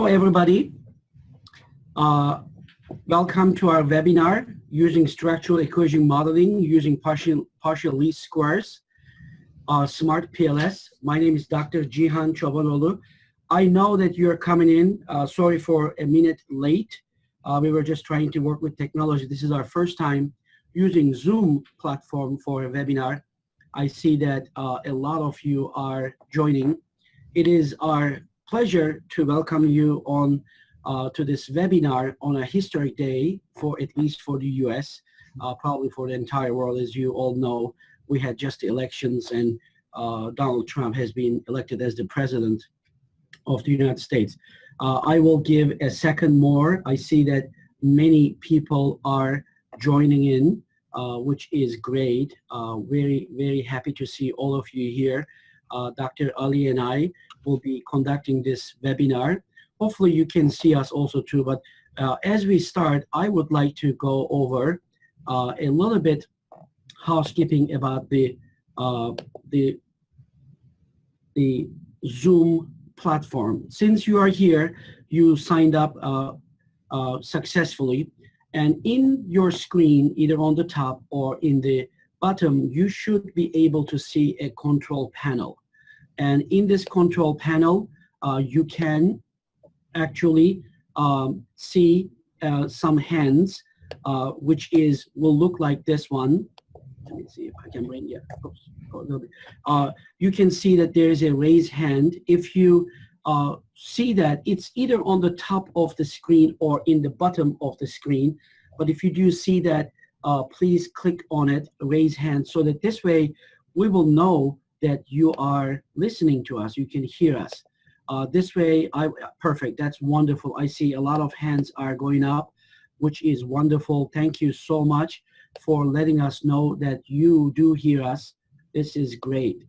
Hello, everybody. Welcome to our webinar using structural equation modeling using partial least squares, SmartPLS. My name is Dr. Cihan Çobanoglu. I know that you're coming in. Sorry for a minute late. We were just trying to work with technology. This is our first time using Zoom platform for a webinar. I see that a lot of you are joining. It is our pleasure to welcome you on to this webinar on a historic day, for at least for the US, probably for the entire world. As you all know, we had just the elections, and Donald Trump has been elected as the president of the United States. I will give a second more. I see that many people are joining in, which is great. Very, very happy to see all of you here. Dr. Ali and I will be conducting this webinar. Hopefully you can see us also too, but as we start, I would like to go over a little bit housekeeping about the Zoom platform. Since you are here, you signed up successfully, and in your screen, either on the top or in the bottom, you should be able to see a control panel. And in this control panel, you can actually see some hands, which will look like this one. Let me see if I can bring it. Oops, a little bit. You can see that there is a raised hand. If you see that, it's either on the top of the screen or in the bottom of the screen. But if you do see that, please click on it, raise hand, so that this way we will know that you are listening to us, you can hear us. This way, perfect, that's wonderful. I see a lot of hands are going up, which is wonderful. Thank you so much for letting us know that you do hear us. This is great.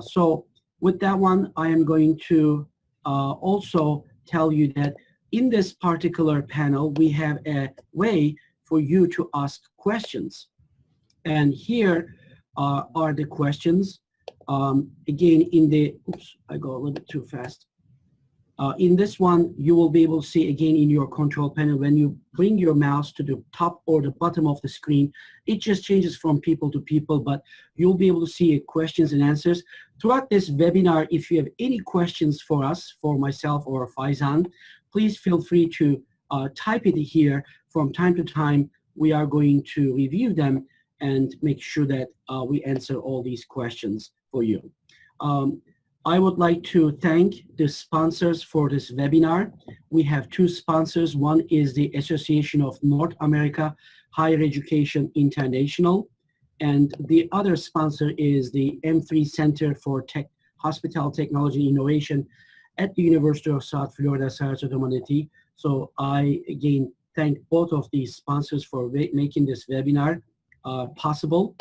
So with that one, I am going to also tell you that in this particular panel, we have a way for you to ask questions. And here are the questions. Again, in the, oops, I go a little bit too fast. In this one, you will be able to see again in your control panel, when you bring your mouse to the top or the bottom of the screen, it just changes from people to people, but you'll be able to see questions and answers. Throughout this webinar, if you have any questions for us, for myself or Faizan, please feel free to type it here. From time to time, we are going to review them and make sure that we answer all these questions for you. I would like to thank the sponsors for this webinar. We have two sponsors. One is the Association of North America Higher Education International, and the other sponsor is the M3 Center for Hospital Technology Innovation at the University of South Florida, Sarasota-Manatee. So I, again, thank both of these sponsors for making this webinar possible.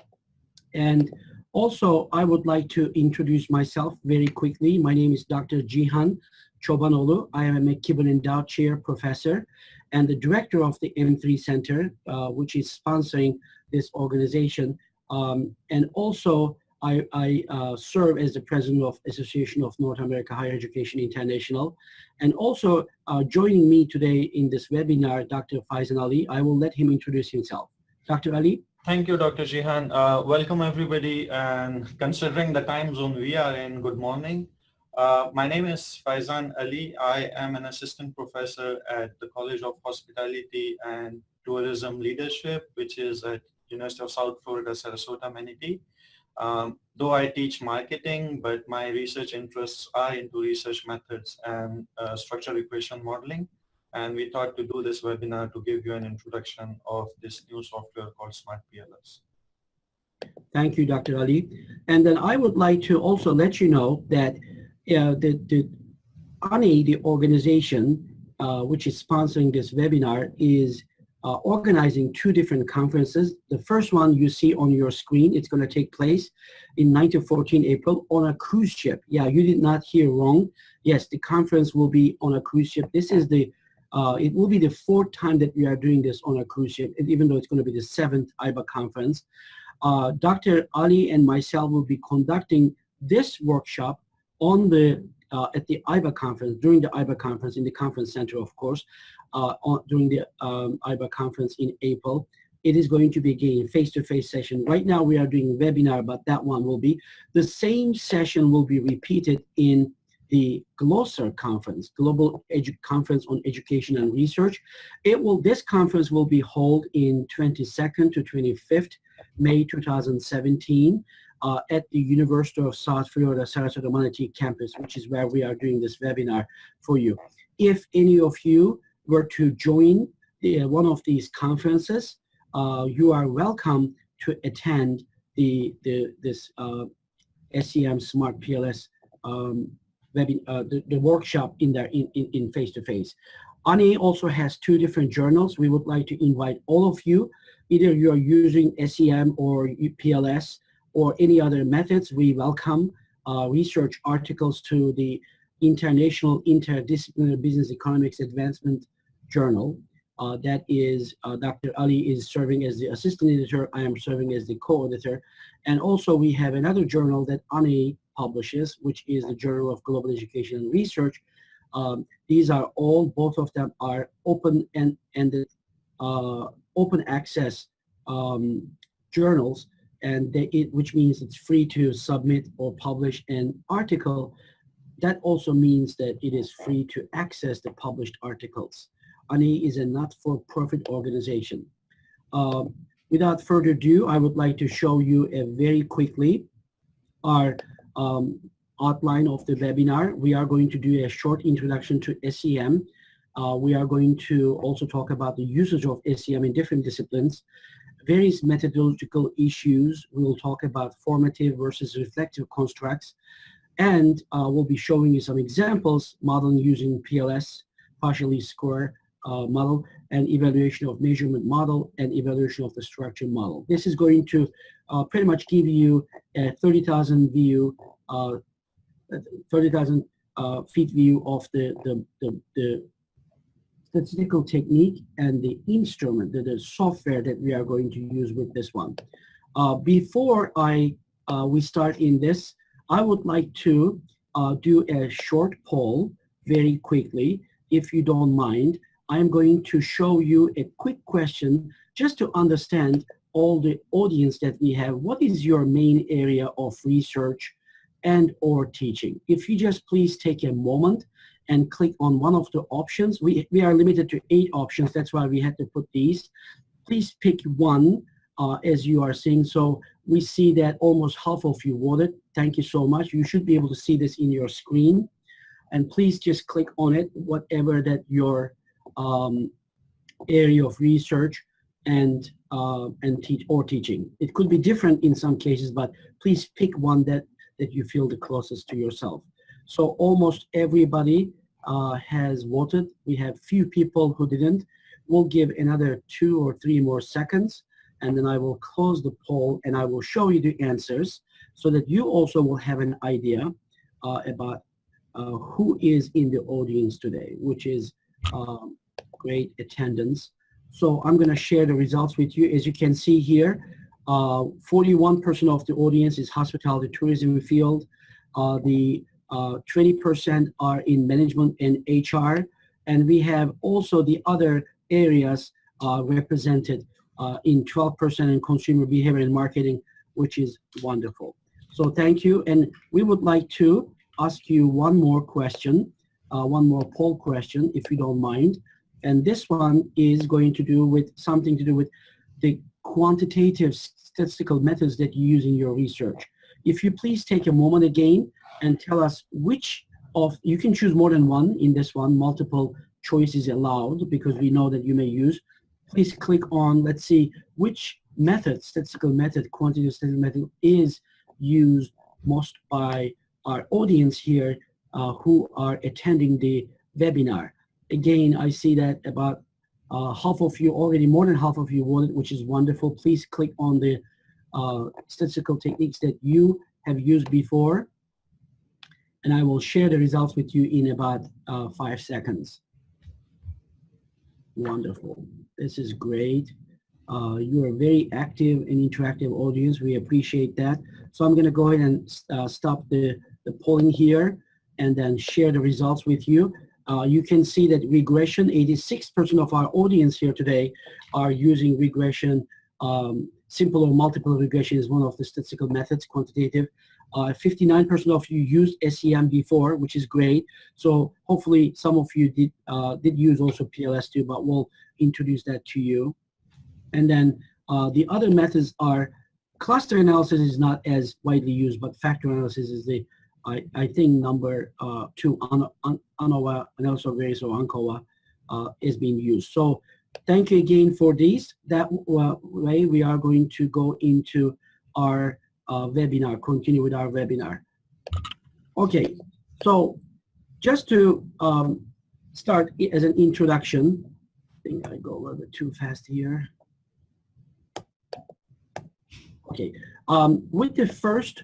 And also, I would like to introduce myself very quickly. My name is Dr. Cihan Çobanoglu. I am a McKibben Endowed Chair Professor and the Director of the M3 Center, which is sponsoring this organization. And also, I serve as the President of Association of North America Higher Education International. And also, joining me today in this webinar, Dr. Faizan Ali. I will let him introduce himself. Dr. Ali. Thank you, Dr. Cihan. Welcome, everybody. And considering the time zone we are in, good morning. My name is Faizan Ali. I am an assistant professor at the College of Hospitality and Tourism Leadership, which is at University of South Florida, Sarasota-Manatee. Though I teach marketing, but my research interests are into research methods and structural equation modeling. And we thought to do this webinar to give you an introduction of this new software called SmartPLS. Thank you, Dr. Ali. And then I would like to also let you know that the ANI, the organization which is sponsoring this webinar, is organizing two different conferences. The first one you see on your screen, it's going to take place in 9 to 14 April on a cruise ship. Yeah, you did not hear wrong. Yes, the conference will be on a cruise ship. This is the it will be the fourth time that we are doing this on a cruise ship, even though it's going to be the 7th IBA conference. Dr. Ali and myself will be conducting this workshop on the at the IBA conference, during the IBA conference in the conference center, of course, during the IBA conference in April. It is going to be again face-to-face session. Right now we are doing webinar, but that one will be the same session will be repeated in the GLOSAR conference, Global Conference on Education and Research. This conference will be held in 22nd to 25th May 2017 at the University of South Florida Sarasota-Manatee campus, which is where we are doing this webinar for you. If any of you were to join one of these conferences, you are welcome to attend this SEM SmartPLS the workshop in face-to-face. ANE also has 2 different journals. We would like to invite all of you, either you are using SEM or PLS or any other methods. We welcome research articles to the International Interdisciplinary Business Economics Advancement Journal. That is, Dr. Ali is serving as the assistant editor. I am serving as the co-editor. And also we have another journal that ANE publishes, which is the Journal of Global Education and Research. These are all, both of them are open and open access journals, and which means it's free to submit or publish an article. That also means that it is free to access the published articles. ANE is a not-for-profit organization. Without further ado, I would like to show you very quickly our outline of the webinar. We are going to do a short introduction to SEM. We are going to also talk about the usage of SEM in different disciplines, various methodological issues. We will talk about formative versus reflective constructs, and we'll be showing you some examples, modeling using PLS, partial least square model, and evaluation of measurement model, and evaluation of the structure model. This is going to pretty much give you a 30,000 view, 30,000 feet view of the statistical technique and the instrument, the software that we are going to use with this one. Before we start in this, I would like to do a short poll very quickly, if you don't mind. I'm going to show you a quick question just to understand all the audience that we have. What is your main area of research and or teaching? If you just please take a moment and click on one of the options. We are limited to 8 options. That's why we had to put these. Please pick one as you are seeing. So we see that almost half of you voted. Thank you so much. You should be able to see this in your screen. And please just click on it, whatever that your area of research and teaching. It could be different in some cases, but please pick one that you feel the closest to yourself. So almost everybody has voted. We have few people who didn't. We'll give another 2 or 3 more seconds, and then I will close the poll and I will show you the answers so that you also will have an idea about who is in the audience today, which is great attendance. So I'm going to share the results with you. As you can see here, 41% of the audience is hospitality tourism field. The 20% are in management and HR, and we have also the other areas represented in 12% in consumer behavior and marketing, which is wonderful. So thank you, and we would like to ask you one more question, one more poll question, if you don't mind. And this one is going to do with something to do with the quantitative statistical methods that you use in your research. If you please take a moment again and tell us which of, you can choose more than one in this one, multiple choices allowed because we know that you may use. Please click on, let's see, which method, statistical method, quantitative statistical method is used most by our audience here who are attending the webinar. Again, I see that about half of you, already more than half of you voted, which is wonderful. Please click on the statistical techniques that you have used before, and I will share the results with you in about 5 seconds. Wonderful. This is great. You are very active and interactive audience. We appreciate that. So I'm going to go ahead and stop the polling here. and then share the results with you. You can see that regression, 86% of our audience here today are using regression. Simple or multiple regression is one of the statistical methods, quantitative. 59% of you used SEM before, which is great. So hopefully some of you did use also PLS too, but we'll introduce that to you. And then the other methods are cluster analysis is not as widely used, but factor analysis is the, I think, number 2, ANOVA, analysis of variance, or ANCOVA, is being used. So thank you again for these. That way we are going to go into our webinar, continue with our webinar. Okay, so just to start as an introduction, I think I go a little bit too fast here. Okay, with the first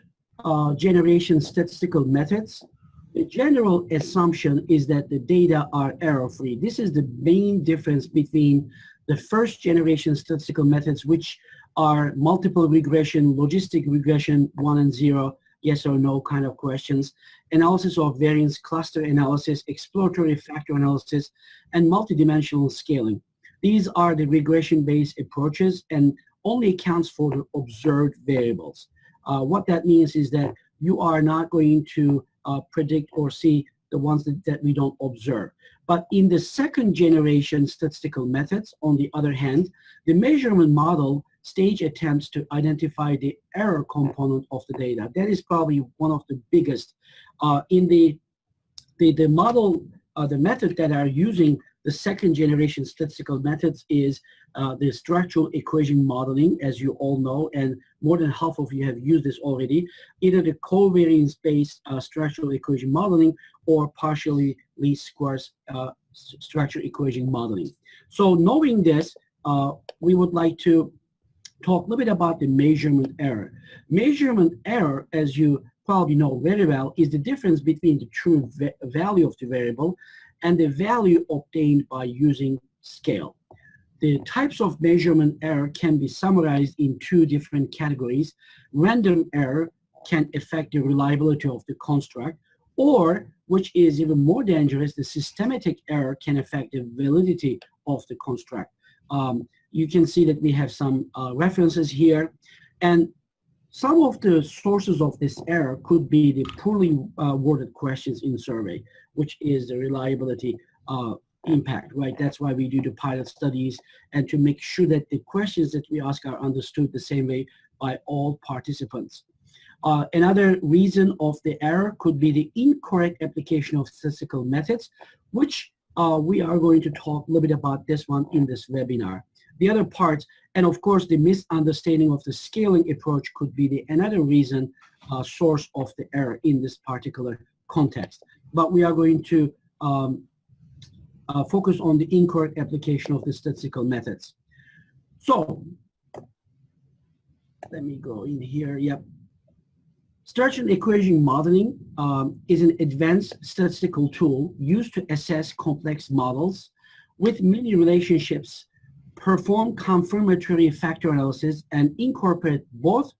generation statistical methods, the general assumption is that the data are error-free. This is the main difference between the first generation statistical methods, which are multiple regression, logistic regression, 1 and 0, yes or no kind of questions, analysis of variance, cluster analysis, exploratory factor analysis, and multidimensional scaling. These are the regression-based approaches and only accounts for the observed variables. What that means is that you are not going to predict or see the ones that we don't observe. But in the second generation statistical methods, on the other hand, the measurement model stage attempts to identify the error component of the data. That is probably one of the biggest. In the model, the method that are using the second generation statistical methods is the structural equation modeling, as you all know, and more than half of you have used this already, either the covariance-based structural equation modeling or partially least squares structural equation modeling. So knowing this, we would like to talk a little bit about the measurement error. Measurement error, as you probably know very well, is the difference between the true value of the variable and the value obtained by using scale. The types of measurement error can be summarized in 2 different categories. Random error can affect the reliability of the construct, or, which is even more dangerous, the systematic error can affect the validity of the construct. You can see that we have some references here, and some of the sources of this error could be the poorly worded questions in survey, which is the reliability impact, right? That's why we do the pilot studies, and to make sure that the questions that we ask are understood the same way by all participants. Another reason of the error could be the incorrect application of statistical methods, which we are going to talk a little bit about this one in this webinar. The other parts, and of course the misunderstanding of the scaling approach could be another reason, source of the error in this particular context. But we are going to focus on the incorrect application of the statistical methods. So let me go in here. Yep. Structural equation modeling is an advanced statistical tool used to assess complex models with many relationships, perform confirmatory factor analysis, and incorporate both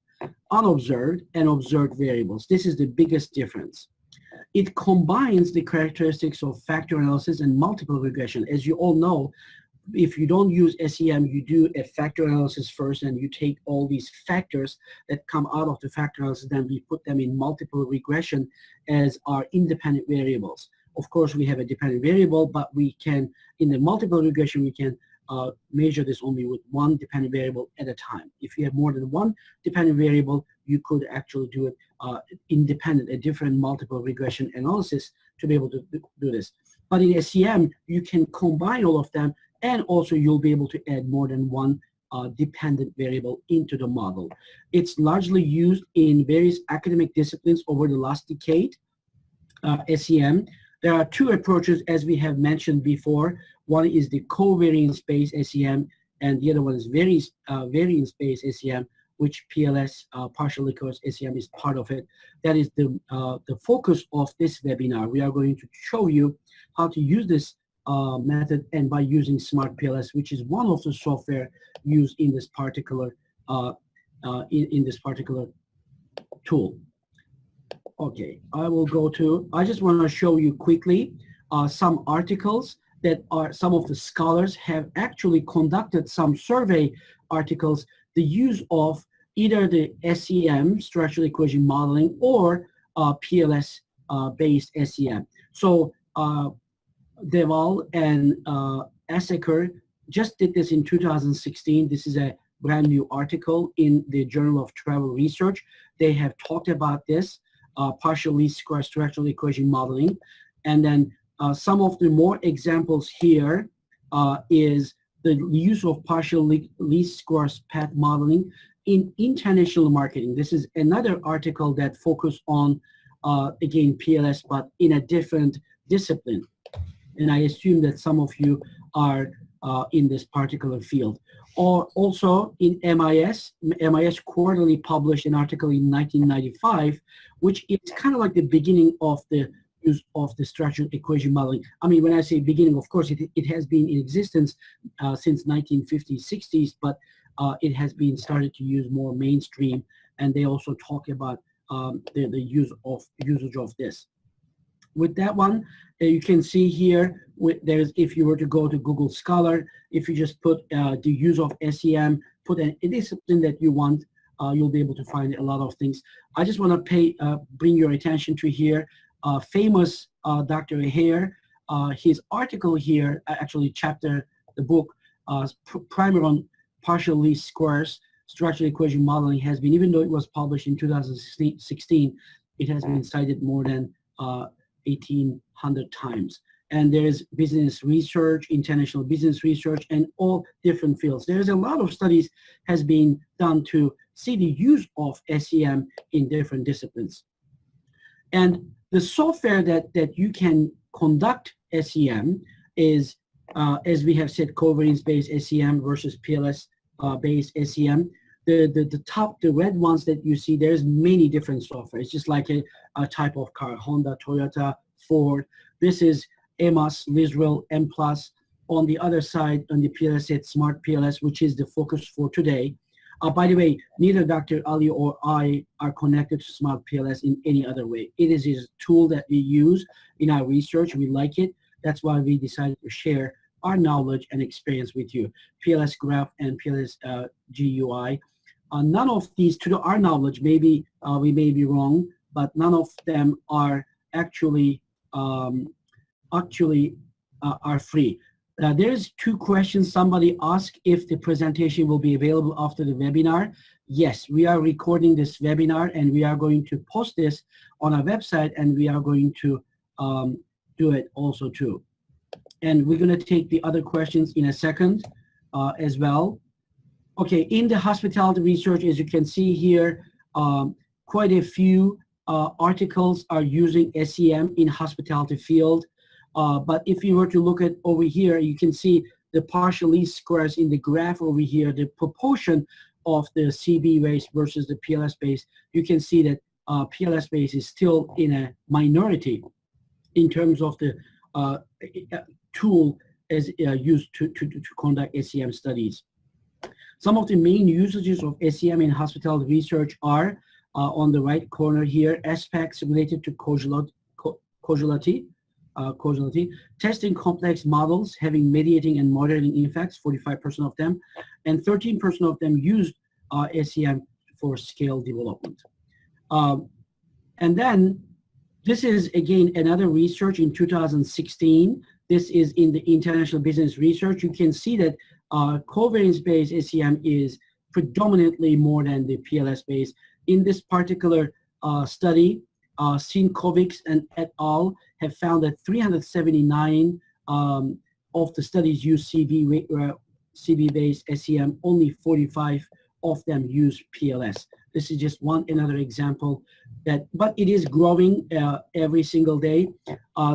unobserved and observed variables. This is the biggest difference. It combines the characteristics of factor analysis and multiple regression. As you all know, if you don't use SEM, you do a factor analysis first, and you take all these factors that come out of the factor analysis, then we put them in multiple regression as our independent variables. Of course, we have a dependent variable, but we can, in the multiple regression, we can measure this only with one dependent variable at a time. If you have more than one dependent variable, you could actually do it independent, a different multiple regression analysis to be able to do this. But in SEM, you can combine all of them, and also you'll be able to add more than one dependent variable into the model. It's largely used in various academic disciplines over the last decade, SEM. There are 2 approaches, as we have mentioned before. One is the covariance-based SEM, and the other one is variance-based SEM, which PLS, partial linear SEM, is part of it. That is the focus of this webinar. We are going to show you how to use this method, and by using SmartPLS, which is one of the software used in this particular in this particular tool. Okay, I will go to, I just want to show you quickly some articles that are, some of the scholars have actually conducted some survey articles, the use of either the SEM, structural equation modeling, or PLS based SEM. So Deval and Asseker just did this in 2016. This is a brand new article in the Journal of Travel Research. They have talked about this, partial least square structural equation modeling. And then some of the more examples here is the use of partial least squares path modeling in international marketing. This is another article that focused on, again, PLS, but in a different discipline. And I assume that some of you are in this particular field. Or also in MIS Quarterly published an article in 1995, which is kind of like the beginning of the use of the structural equation modeling. I mean, when I say beginning, of course, it has been in existence since 1950s, 60s, but it has been started to use more mainstream, and they also talk about the usage of this. With that one, you can see here, there's, if you were to go to Google Scholar, if you just put the use of SEM, put a discipline that you want, you'll be able to find a lot of things. I just want to bring your attention to here, famous Dr. Hare, his article here, actually chapter, the book, primer on partial least squares, structural equation modeling has been, even though it was published in 2016, it has been cited more than 1,800 times. And there's business research, international business research, and all different fields. There's a lot of studies has been done to see the use of SEM in different disciplines. And the software that you can conduct SEM is, as we have said, covariance-based SEM versus PLS-based SEM. The red ones that you see, there's many different software. It's just like a type of car, Honda, Toyota, Ford. This is EMAS, Lisrel, M+. On the other side, on the PLS, it's SmartPLS, which is the focus for today. By the way, neither Dr. Ali or I are connected to SmartPLS in any other way. It is a tool that we use in our research. We like it. That's why we decided to share our knowledge and experience with you. PLS Graph and PLS GUI. None of these, to our knowledge, maybe we may be wrong, but none of them are actually are free. There's two questions. Somebody asked if the presentation will be available after the webinar. Yes, we are recording this webinar and we are going to post this on our website, and we are going to do it also too. And we're going to take the other questions in a second as well. Okay, in the hospitality research, as you can see here, quite a few articles are using SEM in hospitality field. But if you were to look at over here, you can see the partial least squares in the graph over here, the proportion of the CB base versus the PLS base. You can see that PLS base is still in a minority in terms of the tool as used to conduct SEM studies. Some of the main usages of SEM in hospitality research are on the right corner here, aspects related to causality, testing complex models having mediating and moderating effects, 45% of them, and 13% of them used SEM for scale development. And then this is, again, another research in 2016. This is in the international business research. You can see that covariance-based SEM is predominantly more than the PLS-based. In this particular study, Sinkovics and et al. Have found that 379 of the studies use CB-based SEM, only 45 of them use PLS. This is just another example that, but it is growing every single day.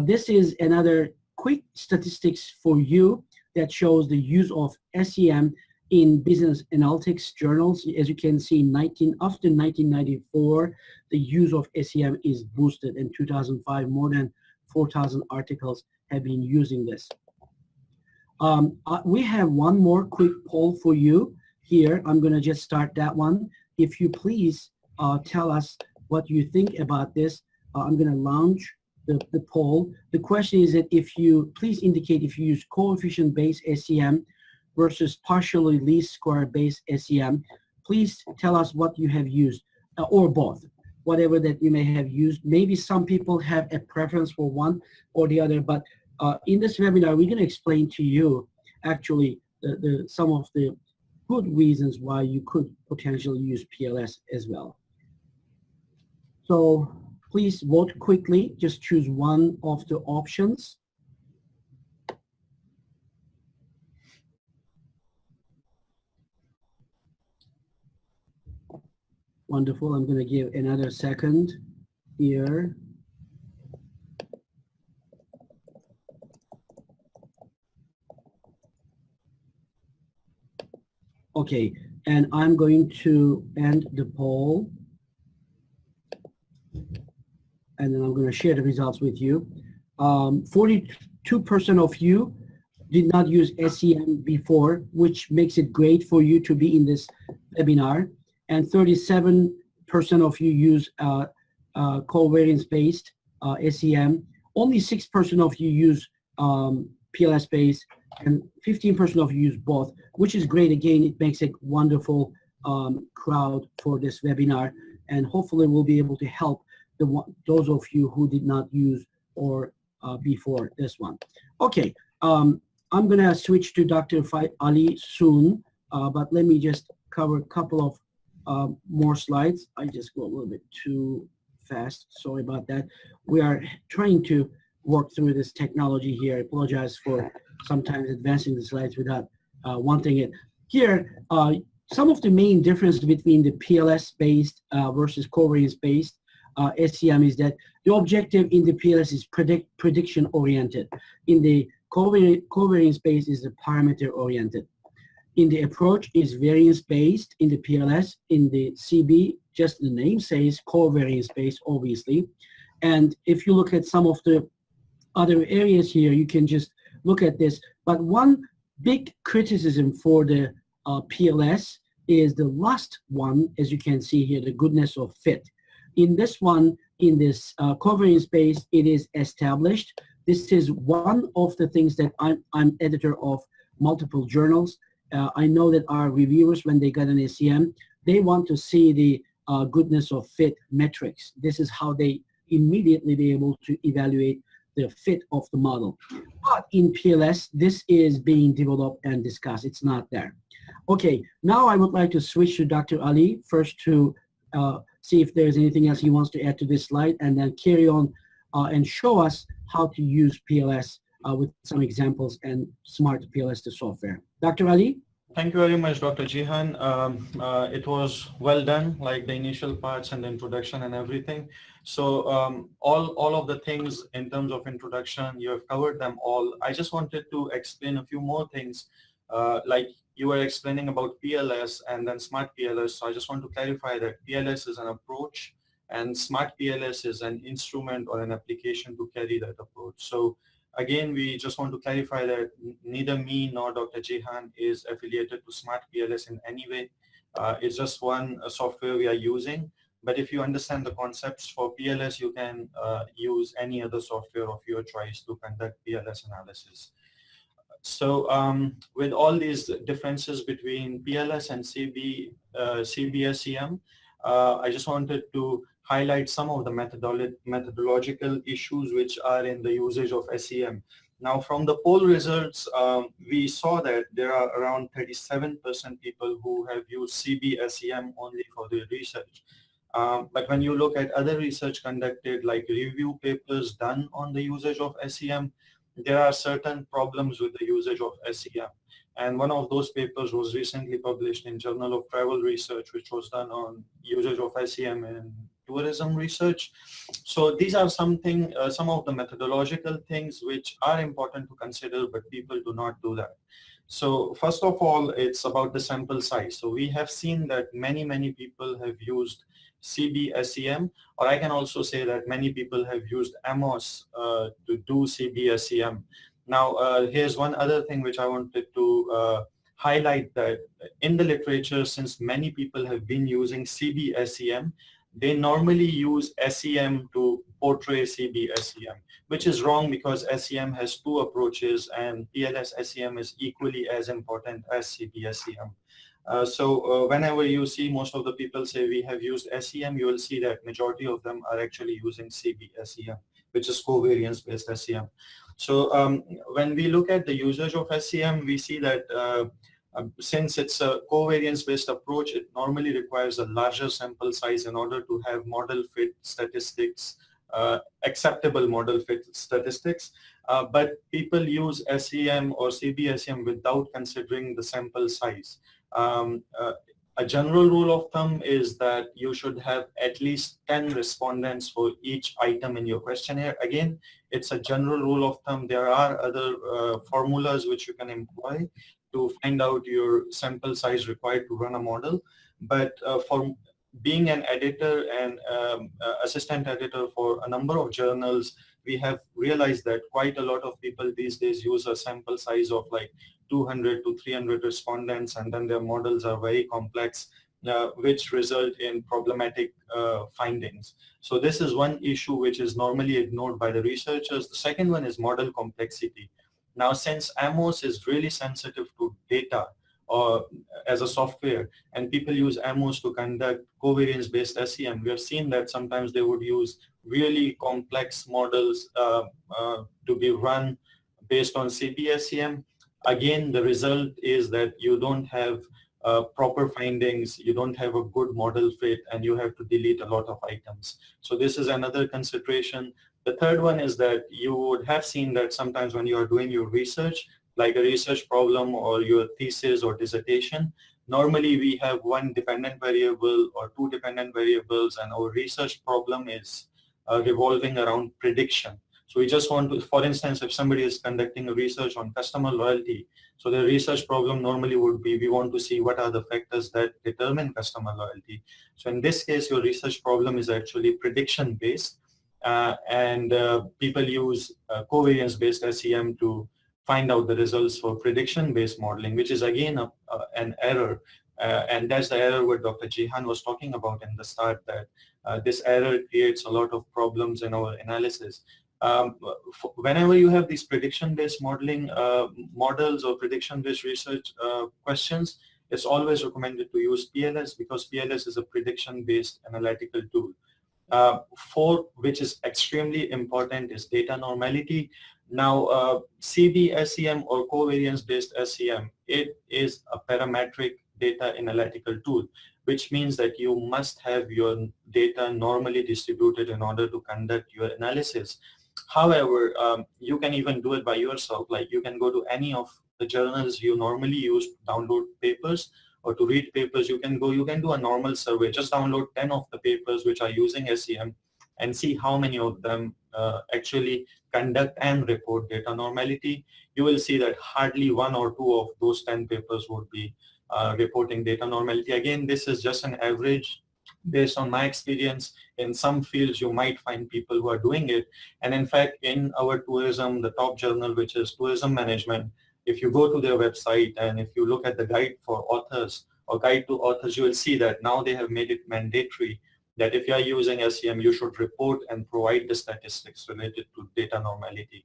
This is another quick statistics for you that shows the use of SEM in business analytics journals. As you can see, after 1994, the use of SEM is boosted. In 2005, more than 4,000 articles have been using this. We have one more quick poll for you here. I'm going to just start that one. If you please tell us what you think about this. I'm going to launch the poll. The question is that if you, please indicate if you use coefficient-based SEM versus partially least square-based SEM. Please tell us what you have used, or both, whatever that you may have used. Maybe some people have a preference for one or the other, but in this webinar, we're going to explain to you actually some of the good reasons why you could potentially use PLS as well. So please vote quickly. Just choose one of the options. Wonderful. I'm going to give another second here. Okay, and I'm going to end the poll. And then I'm going to share the results with you. 42% of you did not use SEM before, which makes it great for you to be in this webinar. And 37% of you use covariance-based SEM. Only 6% of you use PLS-based, and 15% of you use both, which is great. Again, it makes a wonderful crowd for this webinar, and hopefully we'll be able to help those of you who did not use or before this one. Okay, I'm going to switch to Dr. Ali soon, but let me just cover a couple of more slides. I just go a little bit too fast. Sorry about that. We are trying to work through this technology here. I apologize for sometimes advancing the slides without wanting it. Here, some of the main difference between the PLS-based versus covariance-based SEM is that the objective in the PLS is prediction-oriented. In the covariance-based is the parameter-oriented. In the approach is variance-based. In the PLS, in the CB, just the name says covariance-based, obviously. And if you look at some of the other areas here, you can just look at this. But one big criticism for the PLS is the last one, as you can see here, the goodness of fit. In this one, in this covariance-based, it is established. This is one of the things that I'm editor of multiple journals. I know that our reviewers, when they got an SEM, they want to see the goodness of fit metrics. This is how they immediately be able to evaluate the fit of the model. But in PLS, this is being developed and discussed. It's not there. Okay, now I would like to switch to Dr. Ali first to see if there's anything else he wants to add to this slide, and then carry on and show us how to use PLS with some examples and SmartPLS, the software. Dr. Ali? Thank you very much, Dr. Jihan. It was well done, like the initial parts and the introduction and everything. So all of the things in terms of introduction, you have covered them all. I just wanted to explain a few more things, like you were explaining about PLS and then SmartPLS. So I just want to clarify that PLS is an approach and SmartPLS is an instrument or an application to carry that approach. So again, we just want to clarify that neither me nor Dr. Jihan is affiliated to SmartPLS in any way. It's just one software we are using. But if you understand the concepts for PLS, you can use any other software of your choice to conduct PLS analysis. So with all these differences between PLS and CB-SEM, I just wanted to highlight some of the methodological issues which are in the usage of SEM. Now, from the poll results, we saw that there are around 37% people who have used CB-SEM only for their research. But when you look at other research conducted, like review papers done on the usage of SEM, there are certain problems with the usage of SEM. And one of those papers was recently published in Journal of Travel Research, which was done on usage of SEM in tourism research. So these are some of the methodological things which are important to consider, but people do not do that. So first of all, it's about the sample size. So we have seen that many people have used CB-SEM, or I can also say that many people have used AMOS to do CB-SEM. Now, here's one other thing which I wanted to highlight, that in the literature, since many people have been using CB-SEM, they normally use SEM to portray CB-SEM, which is wrong because SEM has two approaches and PLS-SEM is equally as important as CB-SEM. Whenever you see most of the people say we have used SEM, you will see that majority of them are actually using CB-SEM, which is covariance-based SEM. So when we look at the usage of SEM, we see that since it's a covariance-based approach, it normally requires a larger sample size in order to have model fit statistics, acceptable model fit statistics. But people use SEM or CB-SEM without considering the sample size. A general rule of thumb is that you should have at least 10 respondents for each item in your questionnaire. Again, it's a general rule of thumb. There are other formulas which you can employ to find out your sample size required to run a model. But for being an editor and assistant editor for a number of journals, we have realized that quite a lot of people these days use a sample size of like 200 to 300 respondents, and then their models are very complex, which result in problematic findings. So this is one issue which is normally ignored by the researchers. The second one is model complexity. Now, since AMOS is really sensitive to data or as a software, and people use AMOS to conduct covariance-based SEM, we have seen that sometimes they would use really complex models to be run based on CB-SEM. Again, the result is that you don't have proper findings, you don't have a good model fit, and you have to delete a lot of items. So this is another consideration. The third one is that you would have seen that sometimes when you are doing your research, like a research problem or your thesis or dissertation, normally we have one dependent variable or two dependent variables, and our research problem is revolving around prediction. So we just want to, for instance, if somebody is conducting a research on customer loyalty, so the research problem normally would be, we want to see what are the factors that determine customer loyalty. So in this case, your research problem is actually prediction based, and people use covariance-based SEM to find out the results for prediction-based modeling, which is again an error. And that's the error what Dr. Jihan was talking about in the start, that this error creates a lot of problems in our analysis. Whenever you have these prediction-based modeling models or prediction-based research questions, it's always recommended to use PLS, because PLS is a prediction-based analytical tool. Fourth, which is extremely important, is data normality. Now, CB-SEM or covariance-based SEM, it is a parametric data analytical tool, which means that you must have your data normally distributed in order to conduct your analysis. However, you can even do it by yourself. Like you can go to any of the journals you normally use to download papers or to read papers. You can do a normal survey. Just download 10 of the papers which are using SEM and see how many of them actually conduct and report data normality. You will see that hardly one or two of those 10 papers would be reporting data normality. Again, this is just an average. Based on my experience, in some fields you might find people who are doing it. And in fact, in our tourism, the top journal, which is Tourism Management, if you go to their website and if you look at the guide for authors or guide to authors, you will see that now they have made it mandatory that if you are using SEM, you should report and provide the statistics related to data normality.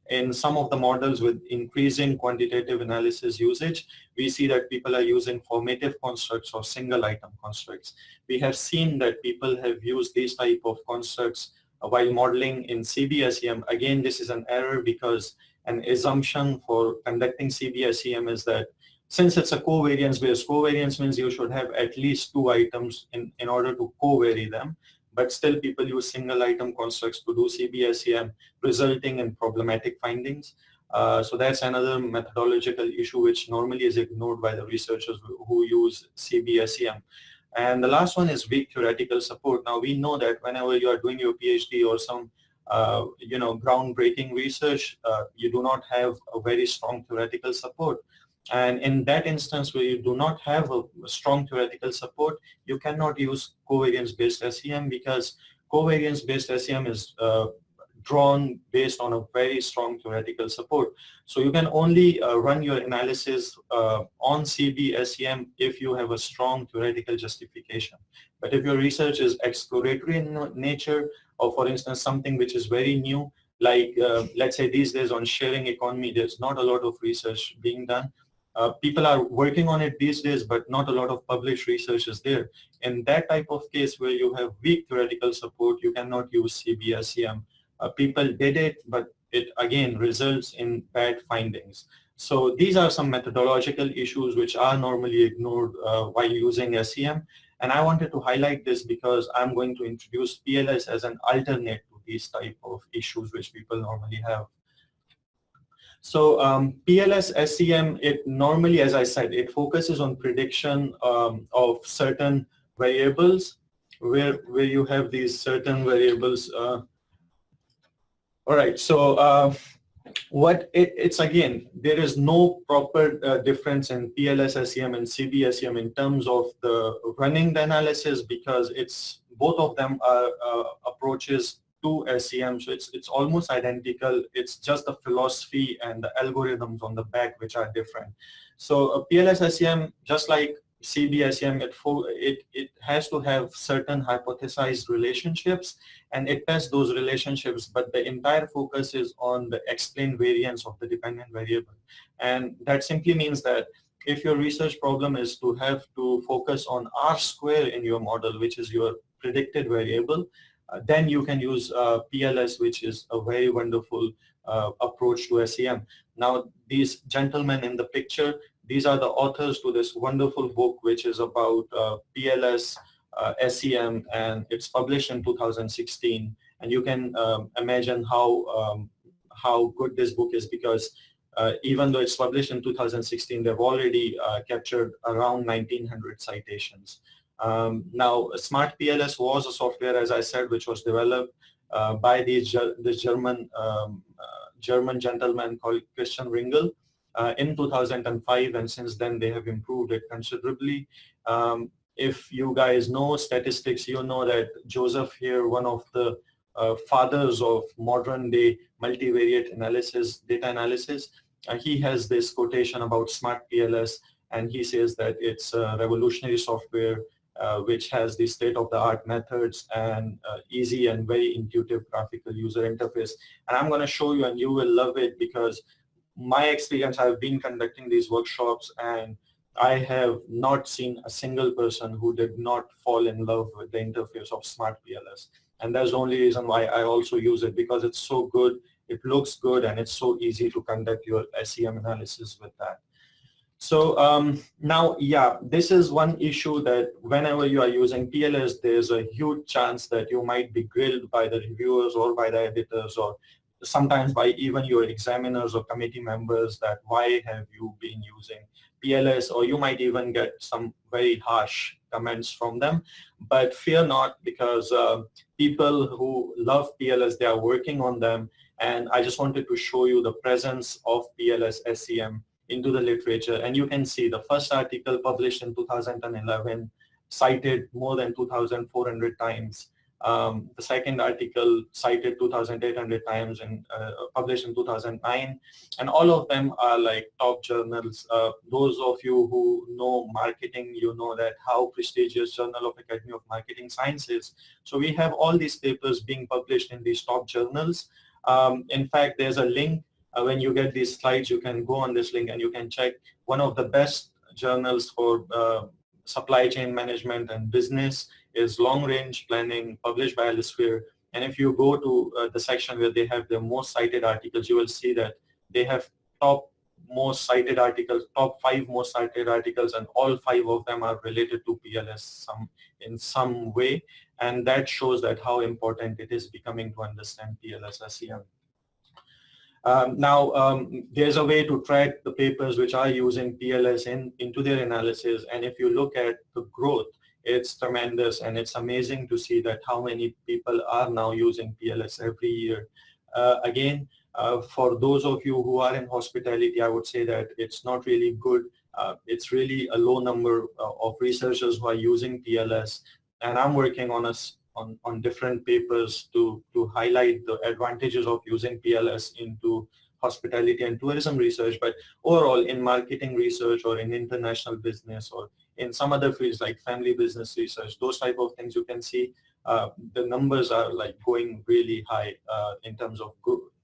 In some of the models with increasing quantitative analysis usage, we see that people are using formative constructs or single item constructs. We have seen that people have used these type of constructs while modeling in CB-SEM. Again, this is an error because an assumption for conducting CB-SEM is that since it's a covariance based, covariance means you should have at least two items in order to covary them. But still people use single item constructs to do CB-SEM, resulting in problematic findings. So that's another methodological issue which normally is ignored by the researchers who use CB-SEM. And the last one is weak theoretical support. Now we know that whenever you are doing your PhD or some groundbreaking research, you do not have a very strong theoretical support. And in that instance where you do not have a strong theoretical support, you cannot use covariance-based SEM, because covariance-based SEM is drawn based on a very strong theoretical support. So you can only run your analysis on CB-SEM if you have a strong theoretical justification. But if your research is exploratory in nature, or for instance, something which is very new, like let's say these days on sharing economy, there's not a lot of research being done. People are working on it these days, but not a lot of published research is there. In that type of case where you have weak theoretical support, you cannot use CB-SEM. People did it, but it again results in bad findings. So these are some methodological issues which are normally ignored while using SEM. And I wanted to highlight this because I'm going to introduce PLS as an alternate to these type of issues which people normally have. So PLS-SEM, it normally, as I said, it focuses on prediction of certain variables where you have these certain variables. All right, so it's again, there is no proper difference in PLS-SEM and CB-SEM in terms of the running the analysis, because it's both of them are approaches to SEM, so it's almost identical. It's just the philosophy and the algorithms on the back which are different. So PLS-SEM, just like CB-SEM, it has to have certain hypothesized relationships, and it tests those relationships, but the entire focus is on the explained variance of the dependent variable. And that simply means that if your research problem is to have to focus on R square in your model, which is your predicted variable, then you can use PLS, which is a very wonderful approach to SEM. Now, these gentlemen in the picture, these are the authors to this wonderful book, which is about PLS, SEM, and it's published in 2016. And you can imagine how good this book is, because even though it's published in 2016, they've already captured around 1900 citations. Now, SmartPLS was a software, as I said, which was developed by this German gentleman called Christian Ringel in 2005, and since then they have improved it considerably. If you guys know statistics, you know that Joseph here, one of the fathers of modern day multivariate analysis, data analysis, he has this quotation about SmartPLS, and he says that it's a revolutionary software which has the state-of-the-art methods and easy and very intuitive graphical user interface. And I'm going to show you, and you will love it, because my experience, I've been conducting these workshops, and I have not seen a single person who did not fall in love with the interface of SmartPLS. And that's the only reason why I also use it, because it's so good, it looks good, and it's so easy to conduct your SEM analysis with that. So now, yeah, this is one issue that whenever you are using PLS, there's a huge chance that you might be grilled by the reviewers or by the editors, or sometimes by even your examiners or committee members, that why have you been using PLS, or you might even get some very harsh comments from them. But fear not, because people who love PLS, they are working on them, and I just wanted to show you the presence of PLS-SEM into the literature. And you can see the first article published in 2011 cited more than 2,400 times. The second article cited 2,800 times and published in 2009. And all of them are like top journals. Those of you who know marketing, you know that how prestigious Journal of Academy of Marketing Science is. So we have all these papers being published in these top journals. In fact, there's a link. When you get these slides, you can go on this link and you can check one of the best journals for supply chain management and business is Long Range Planning, published by Alisphere. And if you go to the section where they have the most cited articles, you will see that they have top most cited articles, top 5 most cited articles, and all 5 of them are related to PLS in some way. And that shows that how important it is becoming to understand PLS-SEM. Now, there's a way to track the papers which are using PLS into their analysis, and if you look at the growth, it's tremendous, and it's amazing to see that how many people are now using PLS every year. Again, for those of you who are in hospitality, I would say that it's not really good. It's really a low number of researchers who are using PLS, and I'm working on a on different papers to highlight the advantages of using PLS into hospitality and tourism research, but overall in marketing research or in international business or in some other fields like family business research, those type of things, you can see the numbers are like going really high in terms of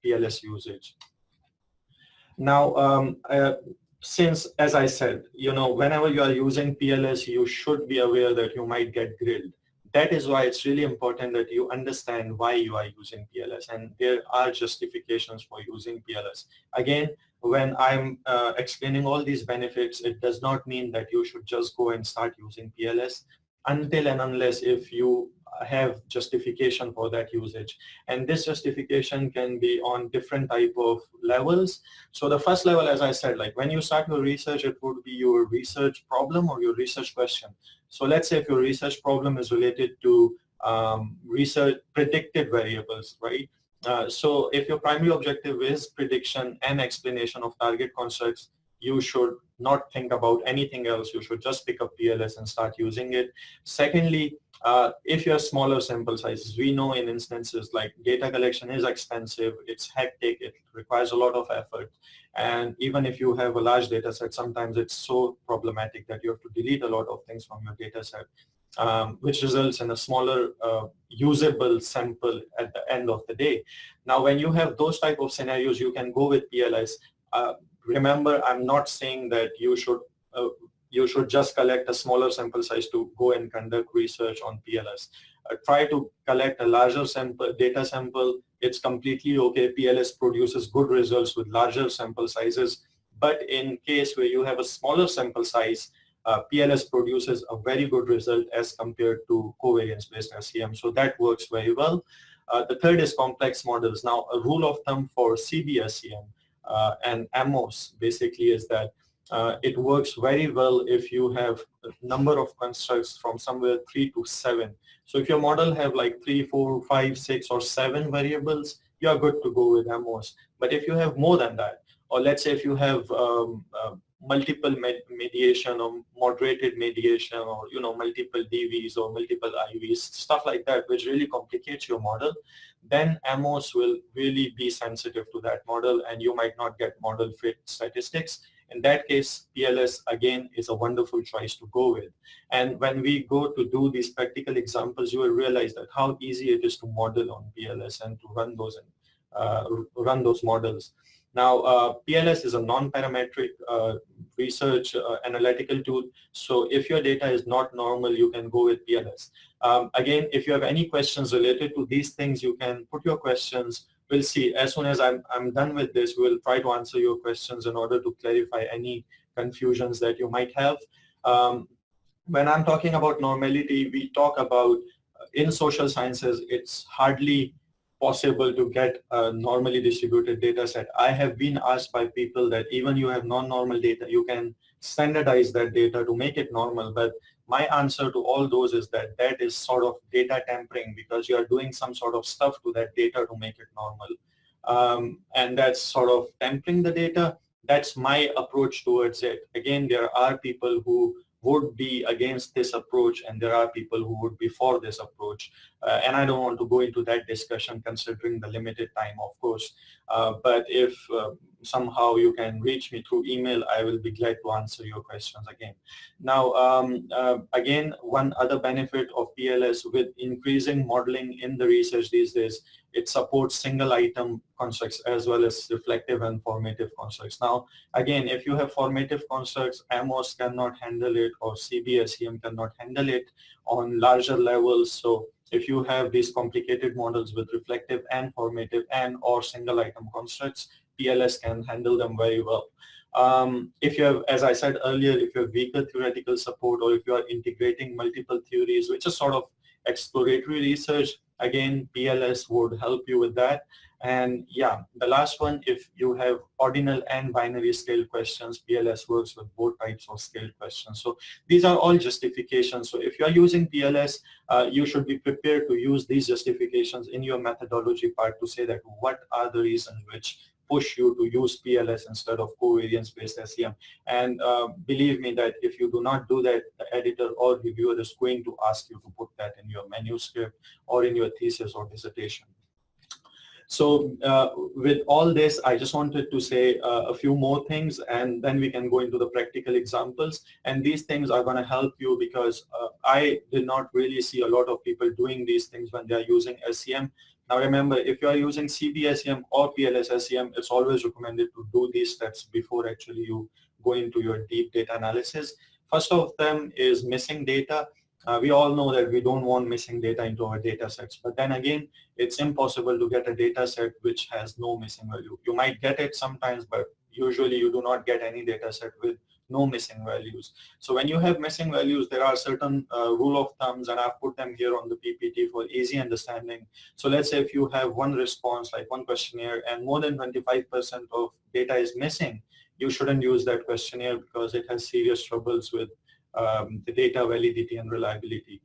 PLS usage. Now, since, as I said, whenever you are using PLS, you should be aware that you might get grilled. That is why it's really important that you understand why you are using PLS, and there are justifications for using PLS. Again, when I'm explaining all these benefits, it does not mean that you should just go and start using PLS until and unless if you have justification for that usage. And this justification can be on different type of levels. So the first level, as I said, like when you start your research, it would be your research problem or your research question. So let's say if your research problem is related to research predicted variables, right? So if your primary objective is prediction and explanation of target constructs, you should not think about anything else. You should just pick up PLS and start using it. Secondly, if you have smaller sample sizes, we know in instances like data collection is expensive, it's hectic, it requires a lot of effort. And even if you have a large data set, sometimes it's so problematic that you have to delete a lot of things from your data set, which results in a smaller usable sample at the end of the day. Now, when you have those type of scenarios, you can go with PLS. Remember, I'm not saying that you should just collect a smaller sample size to go and conduct research on PLS. Try to collect a larger data sample. It's completely okay. PLS produces good results with larger sample sizes. But in case where you have a smaller sample size, PLS produces a very good result as compared to covariance-based SEM. So that works very well. The third is complex models. Now, a rule of thumb for CB-SEM and AMOS basically is that it works very well if you have a number of constructs from somewhere 3 to 7. So if your model have like 3, 4, 5, 6, or 7 variables, you are good to go with AMOS. But if you have more than that, or let's say if you have multiple mediation or moderated mediation, or multiple DVs or multiple IVs, stuff like that, which really complicates your model, then AMOS will really be sensitive to that model, and you might not get model fit statistics. In that case, PLS again is a wonderful choice to go with. And when we go to do these practical examples, you will realize that how easy it is to model on PLS and to run those models. Now, PLS is a non-parametric research analytical tool. So if your data is not normal, you can go with PLS. Again, if you have any questions related to these things, you can put your questions. We'll see. As soon as I'm done with this, we'll try to answer your questions in order to clarify any confusions that you might have. When I'm talking about normality, we talk about in social sciences, it's hardly possible to get a normally distributed data set. I have been asked by people that even you have non-normal data, you can standardize that data to make it normal. But my answer to all those is that that is sort of data tampering, because you are doing some sort of stuff to that data to make it normal. And that's sort of tampering the data. That's my approach towards it. Again, there are people who would be against this approach, and there are people who would be for this approach. And I don't want to go into that discussion considering the limited time, of course. But if somehow you can reach me through email, I will be glad to answer your questions again. Now, again, one other benefit of PLS with increasing modeling in the research these days, it supports single item constructs as well as reflective and formative constructs. Now, again, if you have formative constructs, AMOS cannot handle it, or CB-SEM cannot handle it on larger levels. So if you have these complicated models with reflective and formative and or single item constructs, PLS can handle them very well. If you have, as I said earlier, if you have weaker theoretical support, or if you are integrating multiple theories, which is sort of exploratory research, again, PLS would help you with that. And yeah, the last one, if you have ordinal and binary scale questions, PLS works with both types of scale questions. So these are all justifications. So if you are using PLS, you should be prepared to use these justifications in your methodology part to say that what are the reasons which push you to use PLS instead of covariance-based SEM. And believe me that if you do not do that, the editor or reviewer is going to ask you to put that in your manuscript or in your thesis or dissertation. So with all this, I just wanted to say a few more things, and then we can go into the practical examples. And these things are going to help you because I did not really see a lot of people doing these things when they are using SEM. Now remember, if you are using CB-SEM or PLS-SEM, it's always recommended to do these steps before actually you go into your deep data analysis. First of them is missing data. We all know that we don't want missing data into our data sets, but then again, it's impossible to get a data set which has no missing value. You might get it sometimes, but usually you do not get any data set with no missing values. So when you have missing values, there are certain rule of thumbs, and I've put them here on the PPT for easy understanding. So let's say if you have one response, like one questionnaire, and more than 25% of data is missing, you shouldn't use that questionnaire because it has serious troubles with the data validity and reliability.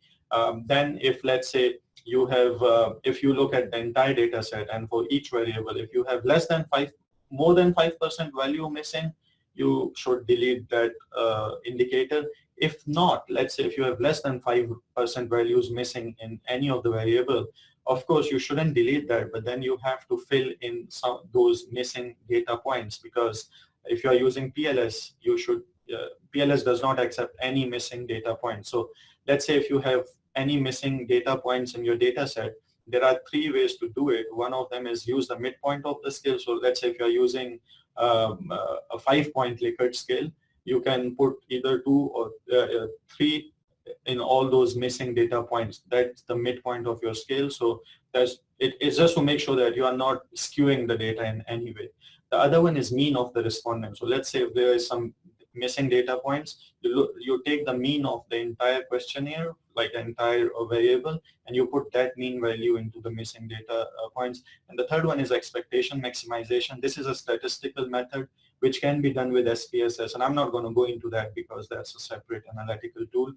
Then if let's say you have, if you look at the entire data set and for each variable, if you have more than 5% value missing, you should delete that indicator. If not, let's say if you have less than 5% values missing in any of the variable, of course you shouldn't delete that, but then you have to fill in some those missing data points, because if you are using PLS, you should PLS does not accept any missing data points. So let's say if you have any missing data points in your data set, there are three ways to do it. One of them is use the midpoint of the scale. So let's say if you're using a 5-point Likert scale, you can put either 2 or 3 in all those missing data points. That's the midpoint of your scale. So it's just to make sure that you are not skewing the data in any way. The other one is mean of the respondent. So let's say if there is some missing data points, you take the mean of the entire questionnaire, like the entire variable, and you put that mean value into the missing data points. And the third one is expectation maximization. This is a statistical method which can be done with SPSS, and I'm not going to go into that because that's a separate analytical tool.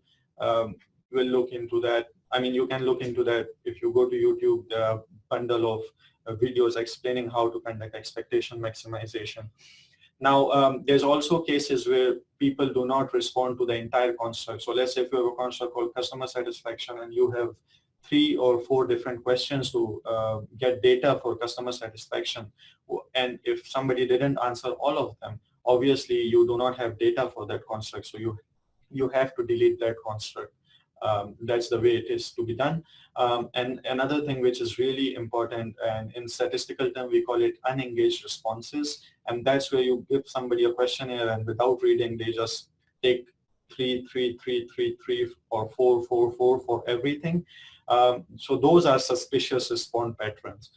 We'll look into that. I mean, you can look into that if you go to YouTube. There are a bundle of videos explaining how to conduct expectation maximization. Now, there's also cases where people do not respond to the entire construct. So let's say if you have a construct called customer satisfaction and you have 3 or 4 different questions to get data for customer satisfaction, and if somebody didn't answer all of them, obviously you do not have data for that construct, so you have to delete that construct. That's the way it is to be done. And another thing which is really important, and in statistical term we call it unengaged responses, and that's where you give somebody a questionnaire and without reading they just take 3, 3, 3, 3, 3 or 4, 4, 4 for everything. So those are suspicious response patterns.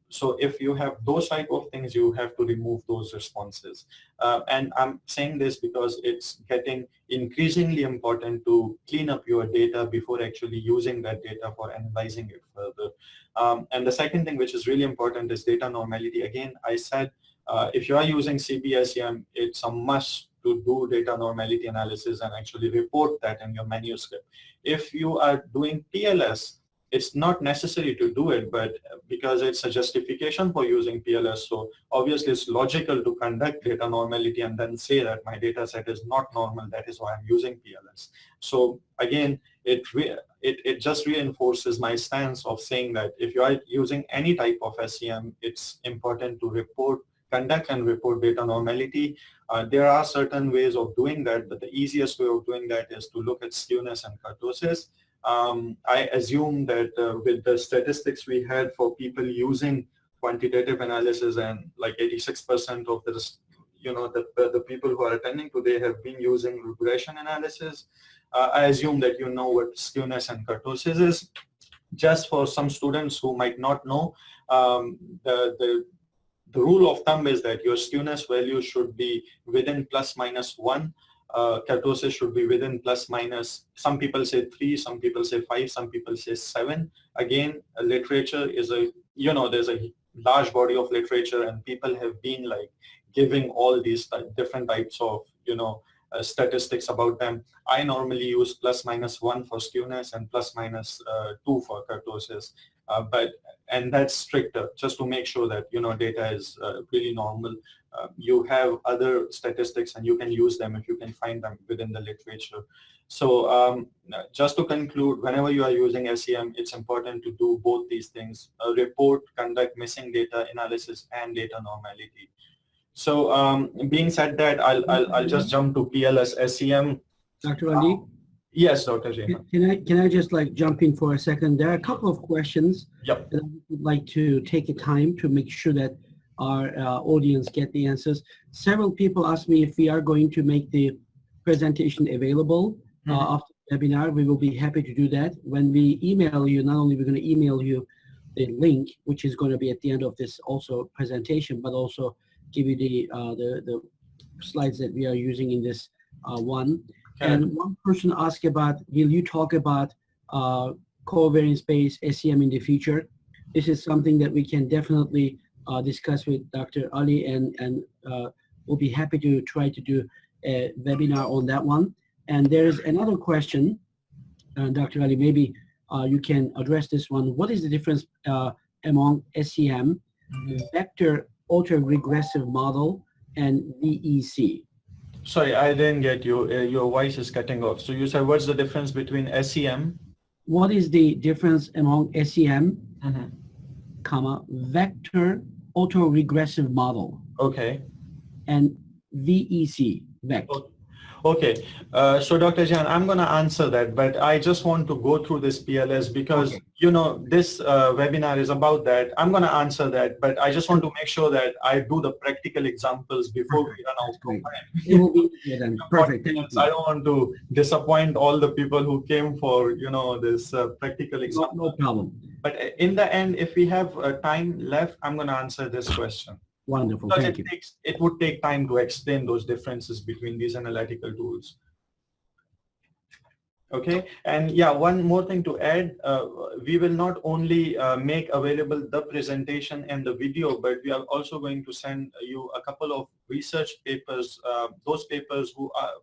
So if you have those type of things, you have to remove those responses. And I'm saying this because it's getting increasingly important to clean up your data before actually using that data for analyzing it further. And the second thing which is really important is data normality. Again, I said if you are using CB-SEM, it's a must to do data normality analysis and actually report that in your manuscript. If you are doing PLS, it's not necessary to do it, but because it's a justification for using PLS, so obviously it's logical to conduct data normality and then say that my data set is not normal, that is why I'm using PLS. So again, it just reinforces my stance of saying that if you are using any type of SEM, it's important to conduct and report data normality. There are certain ways of doing that, but the easiest way of doing that is to look at skewness and kurtosis. I assume that with the statistics we had for people using quantitative analysis, and like 86% of the people who are attending today have been using regression analysis, I assume that you know what skewness and kurtosis is. Just for some students who might not know, the rule of thumb is that your skewness value should be within +-1. Kurtosis should be within +-, some people say 3, some people say 5, some people say 7. Again, literature is there's a large body of literature, and people have been like giving all these different types of statistics about them. I normally use +-1 for skewness and +-2 for kurtosis. And that's stricter, just to make sure that data is really normal. You have other statistics, and you can use them if you can find them within the literature. So just to conclude, whenever you are using SEM, it's important to do both these things: report, conduct missing data analysis, and data normality. So being said that, I'll just jump to PLS-SEM. Dr. Ali? Yes, Dr. Jahan. Can I just jump in for a second? There are a couple of questions Yep. that I would like to take the time to make sure that our audience get the answers. Several people asked me if we are going to make the presentation available after the webinar. We will be happy to do that. When we email you, not only we're going to email you the link, which is going to be at the end of this also presentation, but also give you the slides that we are using in this one. Okay. And one person asked about, will you talk about covariance-based SEM in the future? This is something that we can definitely discuss with Dr. Ali, and we'll be happy to try to do a webinar on that one. And there's another question, Dr. Ali, maybe you can address this one. What is the difference among SEM, vector autoregressive model, and VEC? Sorry, I didn't get you. Your voice is cutting off. So you said, what's the difference between SEM? What is the difference among SEM, comma, vector autoregressive model? Okay. And VEC, vector. Okay, so Dr. Jahan, I'm going to answer that, but I just want to go through this PLS because, this webinar is about that. I'm going to answer that, but I just want to make sure that I do the practical examples before we run out of time. It will be then. Perfect. I don't want to disappoint all the people who came for, this practical example. No problem. But in the end, if we have time left, I'm going to answer this question. Wonderful, because thank you. It would take time to explain those differences between these analytical tools. Okay, and yeah, one more thing to add, we will not only make available the presentation and the video, but we are also going to send you a couple of research papers, those papers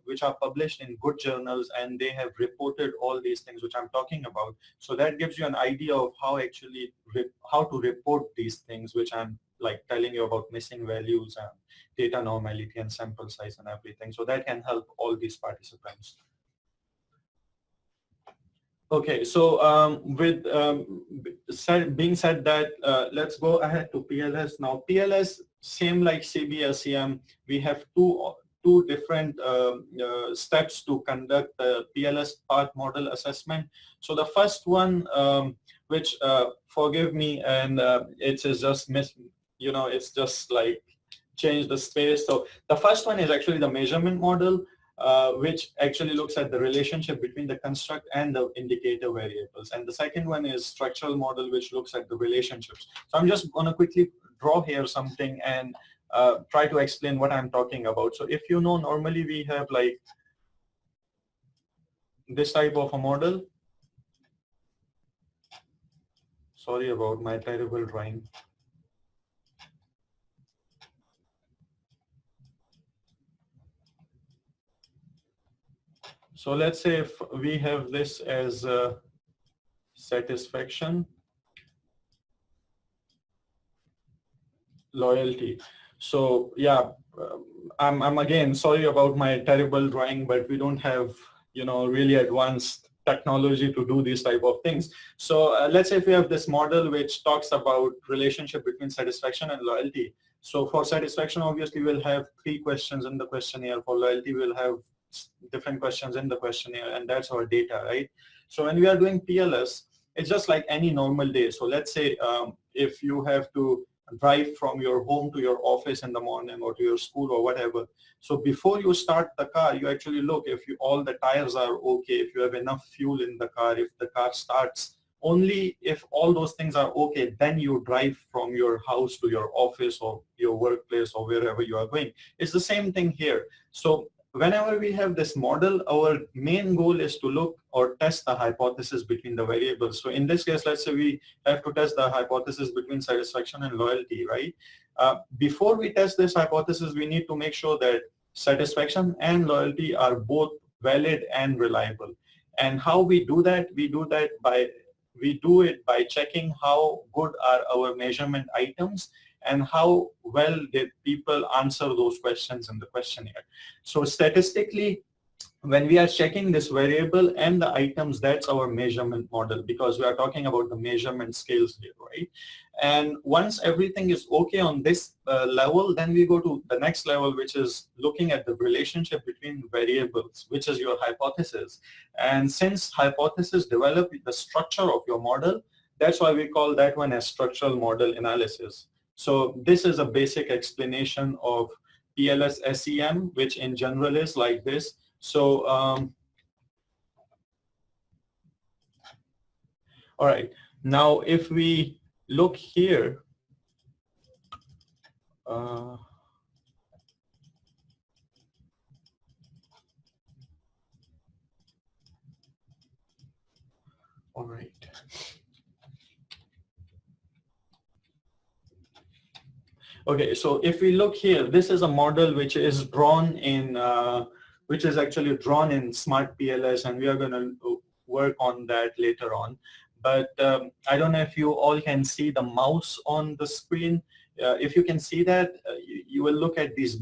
which are published in good journals, and they have reported all these things which I'm talking about. So that gives you an idea of how how to report these things, which I'm telling you about missing values and data normality and sample size and everything. So that can help all these participants. Okay, so being said that, let's go ahead to PLS now. PLS, same like CB-SEM, we have two different steps to conduct the PLS path model assessment. So the first one, which forgive me, and it's just it's just change the space. So the first one is actually the measurement model, which actually looks at the relationship between the construct and the indicator variables. And the second one is structural model, which looks at the relationships. So I'm just going to quickly draw here something and try to explain what I'm talking about. So if normally we have this type of a model. Sorry about my terrible drawing. So let's say if we have this as satisfaction, loyalty. So yeah, I'm again sorry about my terrible drawing, but we don't have really advanced technology to do these type of things. So let's say if we have this model which talks about relationship between satisfaction and loyalty. So for satisfaction, obviously we'll have 3 questions in the questionnaire. For loyalty, we'll have different questions in the questionnaire, and that's our data, right? So when we are doing PLS, it's just like any normal day. So let's say if you have to drive from your home to your office in the morning or to your school or whatever. So before you start the car, you actually look if all the tires are okay, if you have enough fuel in the car, if the car starts. Only if all those things are okay, then you drive from your house to your office or your workplace or wherever you are going. It's the same thing here. So whenever we have this model, our main goal is to look or test the hypothesis between the variables. So in this case, let's say we have to test the hypothesis between satisfaction and loyalty, right? Before we test this hypothesis, we need to make sure that satisfaction and loyalty are both valid and reliable. And how we do that? We do that by we do it by checking how good are our measurement items and how well did people answer those questions in the questionnaire. So statistically, when we are checking this variable and the items, that's our measurement model, because we are talking about the measurement scales here, right? And once everything is okay on this level, then we go to the next level, which is looking at the relationship between variables, which is your hypothesis. And since hypothesis develop the structure of your model, that's why we call that one as structural model analysis. So this is a basic explanation of PLS-SEM, which in general is like this. So, all right, now if we look here, all right. Okay, so if we look here, this is a model which is drawn in, which is actually drawn in SmartPLS, and we are going to work on that later on. But I don't know if you all can see the mouse on the screen. If you can see that, you will look at these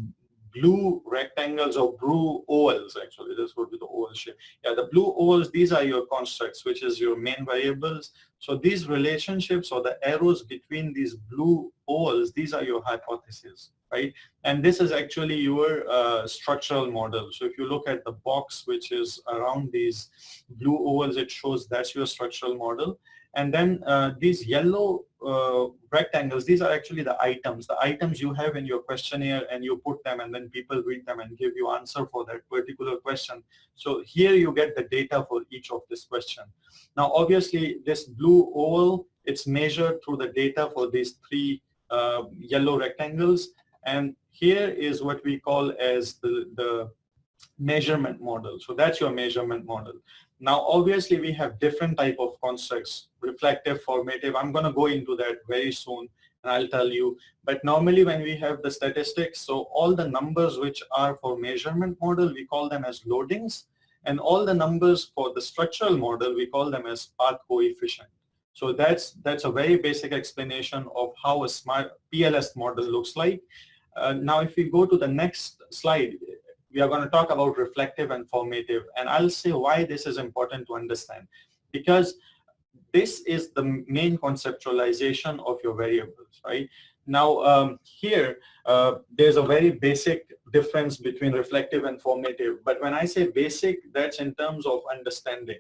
blue rectangles or blue ovals. Actually, this would be the oval shape. Yeah, the blue ovals, these are your constructs, which is your main variables. So these relationships or the arrows between these blue ovals, these are your hypotheses, right? And this is actually your structural model. So if you look at the box which is around these blue ovals, it shows that's your structural model. And then these yellow rectangles, these are actually the items you have in your questionnaire, and you put them and then people read them and give you answer for that particular question. So here you get the data for each of this question. Now obviously this blue oval, it's measured through the data for these three yellow rectangles, and here is what we call as the measurement model. So that's your measurement model. Now obviously we have different type of constructs, reflective, formative. I'm going to go into that very soon and I'll tell you. But normally when we have the statistics, so all the numbers which are for measurement model, we call them as loadings, and all the numbers for the structural model, we call them as path coefficient. So that's a very basic explanation of how a smart PLS model looks like. Now if we go to the next slide, we are going to talk about reflective and formative, and I'll say why this is important to understand, because this is the main conceptualization of your variables, right? Now here there's a very basic difference between reflective and formative, but when I say basic, that's in terms of understanding,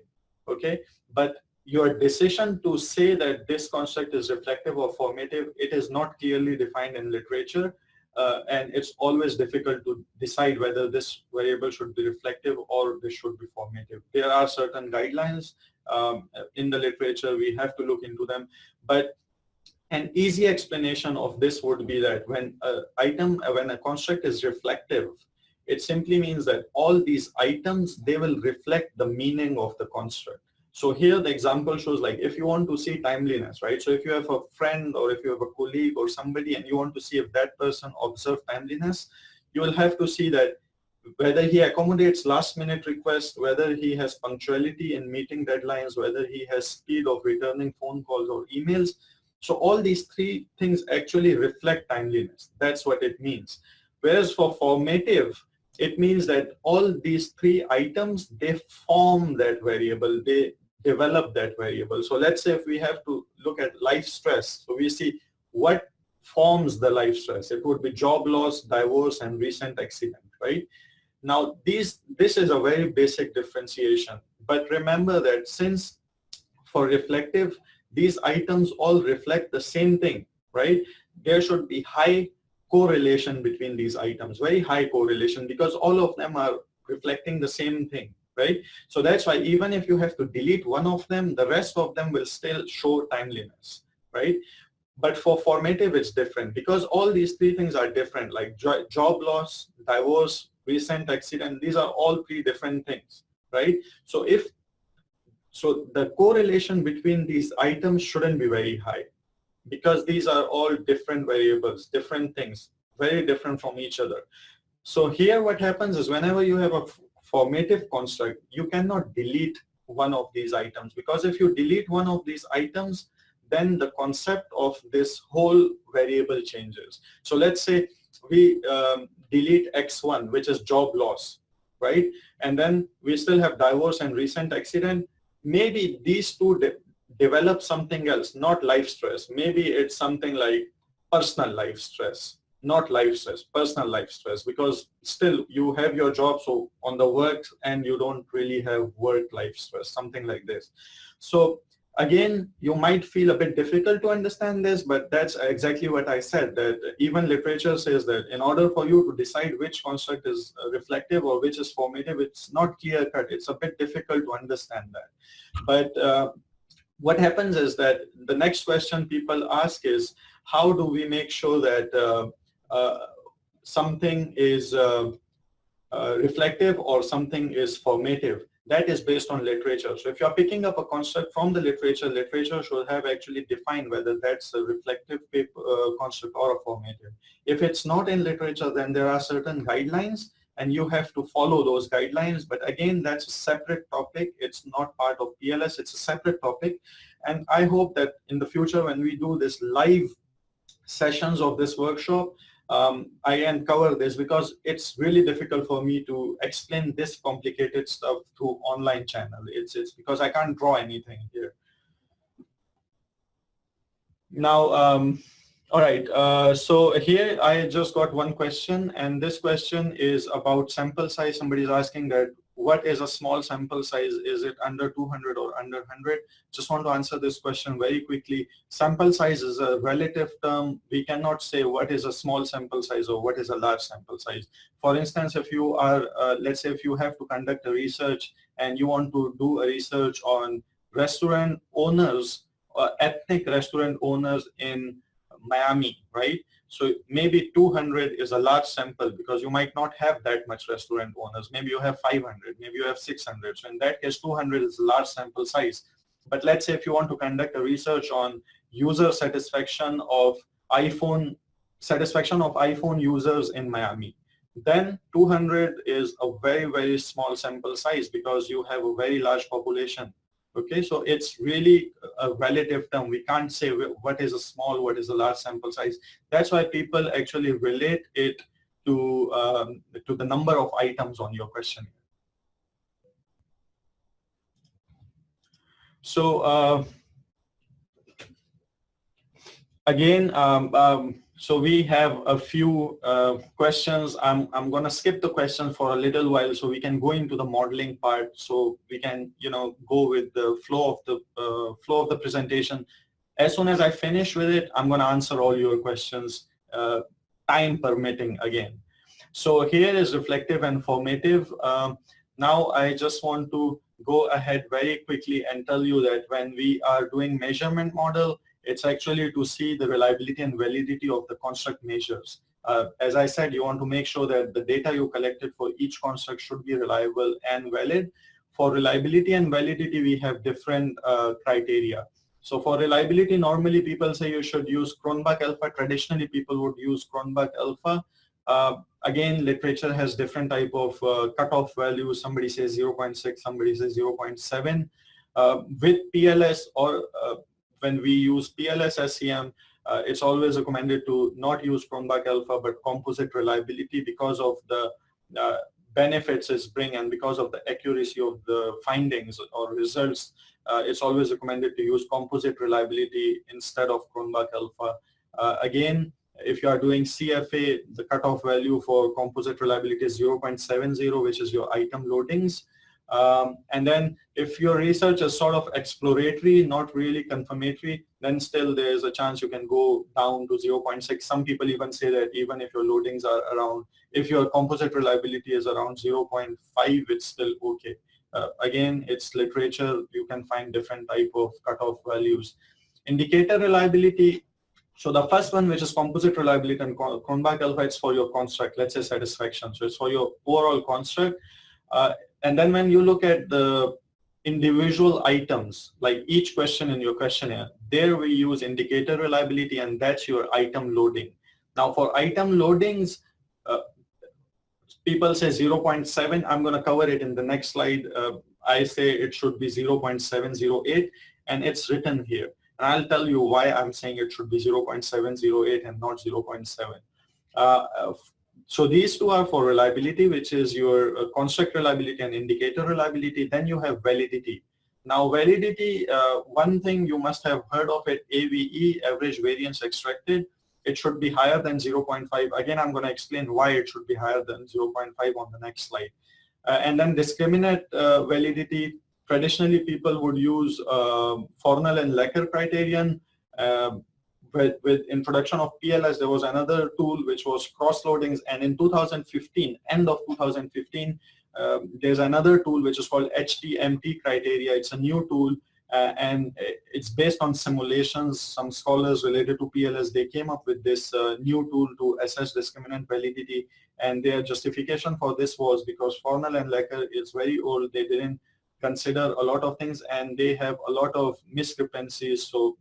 okay? But your decision to say that this construct is reflective or formative, it is not clearly defined in literature. And it's always difficult to decide whether this variable should be reflective or this should be formative. There are certain guidelines in the literature, we have to look into them. But an easy explanation of this would be that when a construct is reflective, it simply means that all these items, they will reflect the meaning of the construct. So here the example shows, like if you want to see timeliness, right? So if you have a friend or if you have a colleague or somebody and you want to see if that person observed timeliness, you will have to see that whether he accommodates last minute requests, whether he has punctuality in meeting deadlines, whether he has speed of returning phone calls or emails. So all these three things actually reflect timeliness. That's what it means. Whereas for formative, it means that all these three items, they form that variable, they develop that variable. So let's say if we have to look at life stress, so we see what forms the life stress. It would be job loss, divorce, and recent accident, right? Now this is a very basic differentiation. But remember that since for reflective, these items all reflect the same thing, right? There should be high correlation between these items, very high correlation, because all of them are reflecting the same thing, right? So that's why even if you have to delete one of them, the rest of them will still show timeliness, right? But for formative, it's different because all these three things are different, like job loss, divorce, recent accident, these are all three different things, right? So the correlation between these items shouldn't be very high, because these are all different variables, different things, very different from each other. So here what happens is whenever you have a formative construct, you cannot delete one of these items, because if you delete one of these items, then the concept of this whole variable changes. So let's say we delete X1, which is job loss, right? And then we still have divorce and recent accident. Maybe these two develop something else, not life stress. Maybe it's something like personal life stress, not life stress, personal life stress, because still you have your job, so on the work and you don't really have work life stress, something like this. So again, you might feel a bit difficult to understand this, but that's exactly what I said, that even literature says that in order for you to decide which construct is reflective or which is formative, it's not clear cut. It's a bit difficult to understand that. But what happens is that the next question people ask is, how do we make sure that something is reflective or something is formative? That is based on literature. So if you're picking up a construct from the literature, literature should have actually defined whether that's a reflective construct or a formative. If it's not in literature, then there are certain guidelines and you have to follow those guidelines. But again, that's a separate topic. It's not part of PLS. It's a separate topic. And I hope that in the future, when we do this live sessions of this workshop, I can cover this, because it's really difficult for me to explain this complicated stuff through online channel. It's because I can't draw anything here. Now, all right, so here I just got one question, and this question is about sample size. Somebody's asking that what is a small sample size? Is it under 200 or under 100? Just want to answer this question very quickly. Sample size is a relative term. We cannot say what is a small sample size or what is a large sample size. For instance, if you are, let's say if you have to conduct a research and you want to do a research on restaurant owners, ethnic restaurant owners in Miami, right? So maybe 200 is a large sample because you might not have that much restaurant owners. Maybe you have 500, maybe you have 600. So in that case, 200 is a large sample size. But let's say if you want to conduct a research on user satisfaction of iPhone users in Miami, then 200 is a very, very small sample size because you have a very large population. Okay, so it's really a relative term. We can't say what is a small, what is a large sample size. That's why people actually relate it to the number of items on your questionnaire. So again, so we have a few questions. I'm going to skip the questions for a little while so we can go into the modeling part, so we can, go with the flow of the presentation. As soon as I finish with it, I'm going to answer all your questions, time permitting again. So here is reflective and formative. Now I just want to go ahead very quickly and tell you that when we are doing measurement model, it's actually to see the reliability and validity of the construct measures. As I said, you want to make sure that the data you collected for each construct should be reliable and valid. For reliability and validity, we have different criteria. So for reliability, normally people say you should use Cronbach alpha. Traditionally, people would use Cronbach alpha. Again, literature has different type of cutoff values. Somebody says 0.6, somebody says 0.7. With PLS or when we use PLS-SEM, it's always recommended to not use Cronbach alpha but composite reliability because of the benefits it's bring and because of the accuracy of the findings or results. It's always recommended to use composite reliability instead of Cronbach alpha. Again, if you are doing CFA, the cutoff value for composite reliability is 0.70, which is your item loadings. And then if your research is sort of exploratory, not really confirmatory, then still there's a chance you can go down to 0.6. Some people even say that even if your loadings are around, if your composite reliability is around 0.5, it's still okay. Again, it's literature. You can find different type of cutoff values. Indicator reliability. So the first one, which is composite reliability and Cronbach alpha, it's for your construct, let's say satisfaction. So it's for your overall construct. And then when you look at the individual items, like each question in your questionnaire, there we use indicator reliability, and that's your item loading. Now for item loadings, people say 0.7. I'm going to cover it in the next slide. I say it should be 0.708, and it's written here. And I'll tell you why I'm saying it should be 0.708 and not 0.7. So these two are for reliability, which is your construct reliability and indicator reliability. Then you have validity. Now validity, one thing you must have heard of it, AVE, average variance extracted. It should be higher than 0.5. Again, I'm going to explain why it should be higher than 0.5 on the next slide. And then discriminant validity. Traditionally, people would use Fornell and Lecker criterion. With introduction of PLS, there was another tool which was cross-loadings, and in 2015, end of 2015, there's another tool which is called HTMT criteria. It's a new tool, and it's based on simulations. Some scholars related to PLS, they came up with this new tool to assess discriminant validity, and their justification for this was because Fornell and Lecker is very old. They didn't consider a lot of things, and they have a lot of discrepancies. So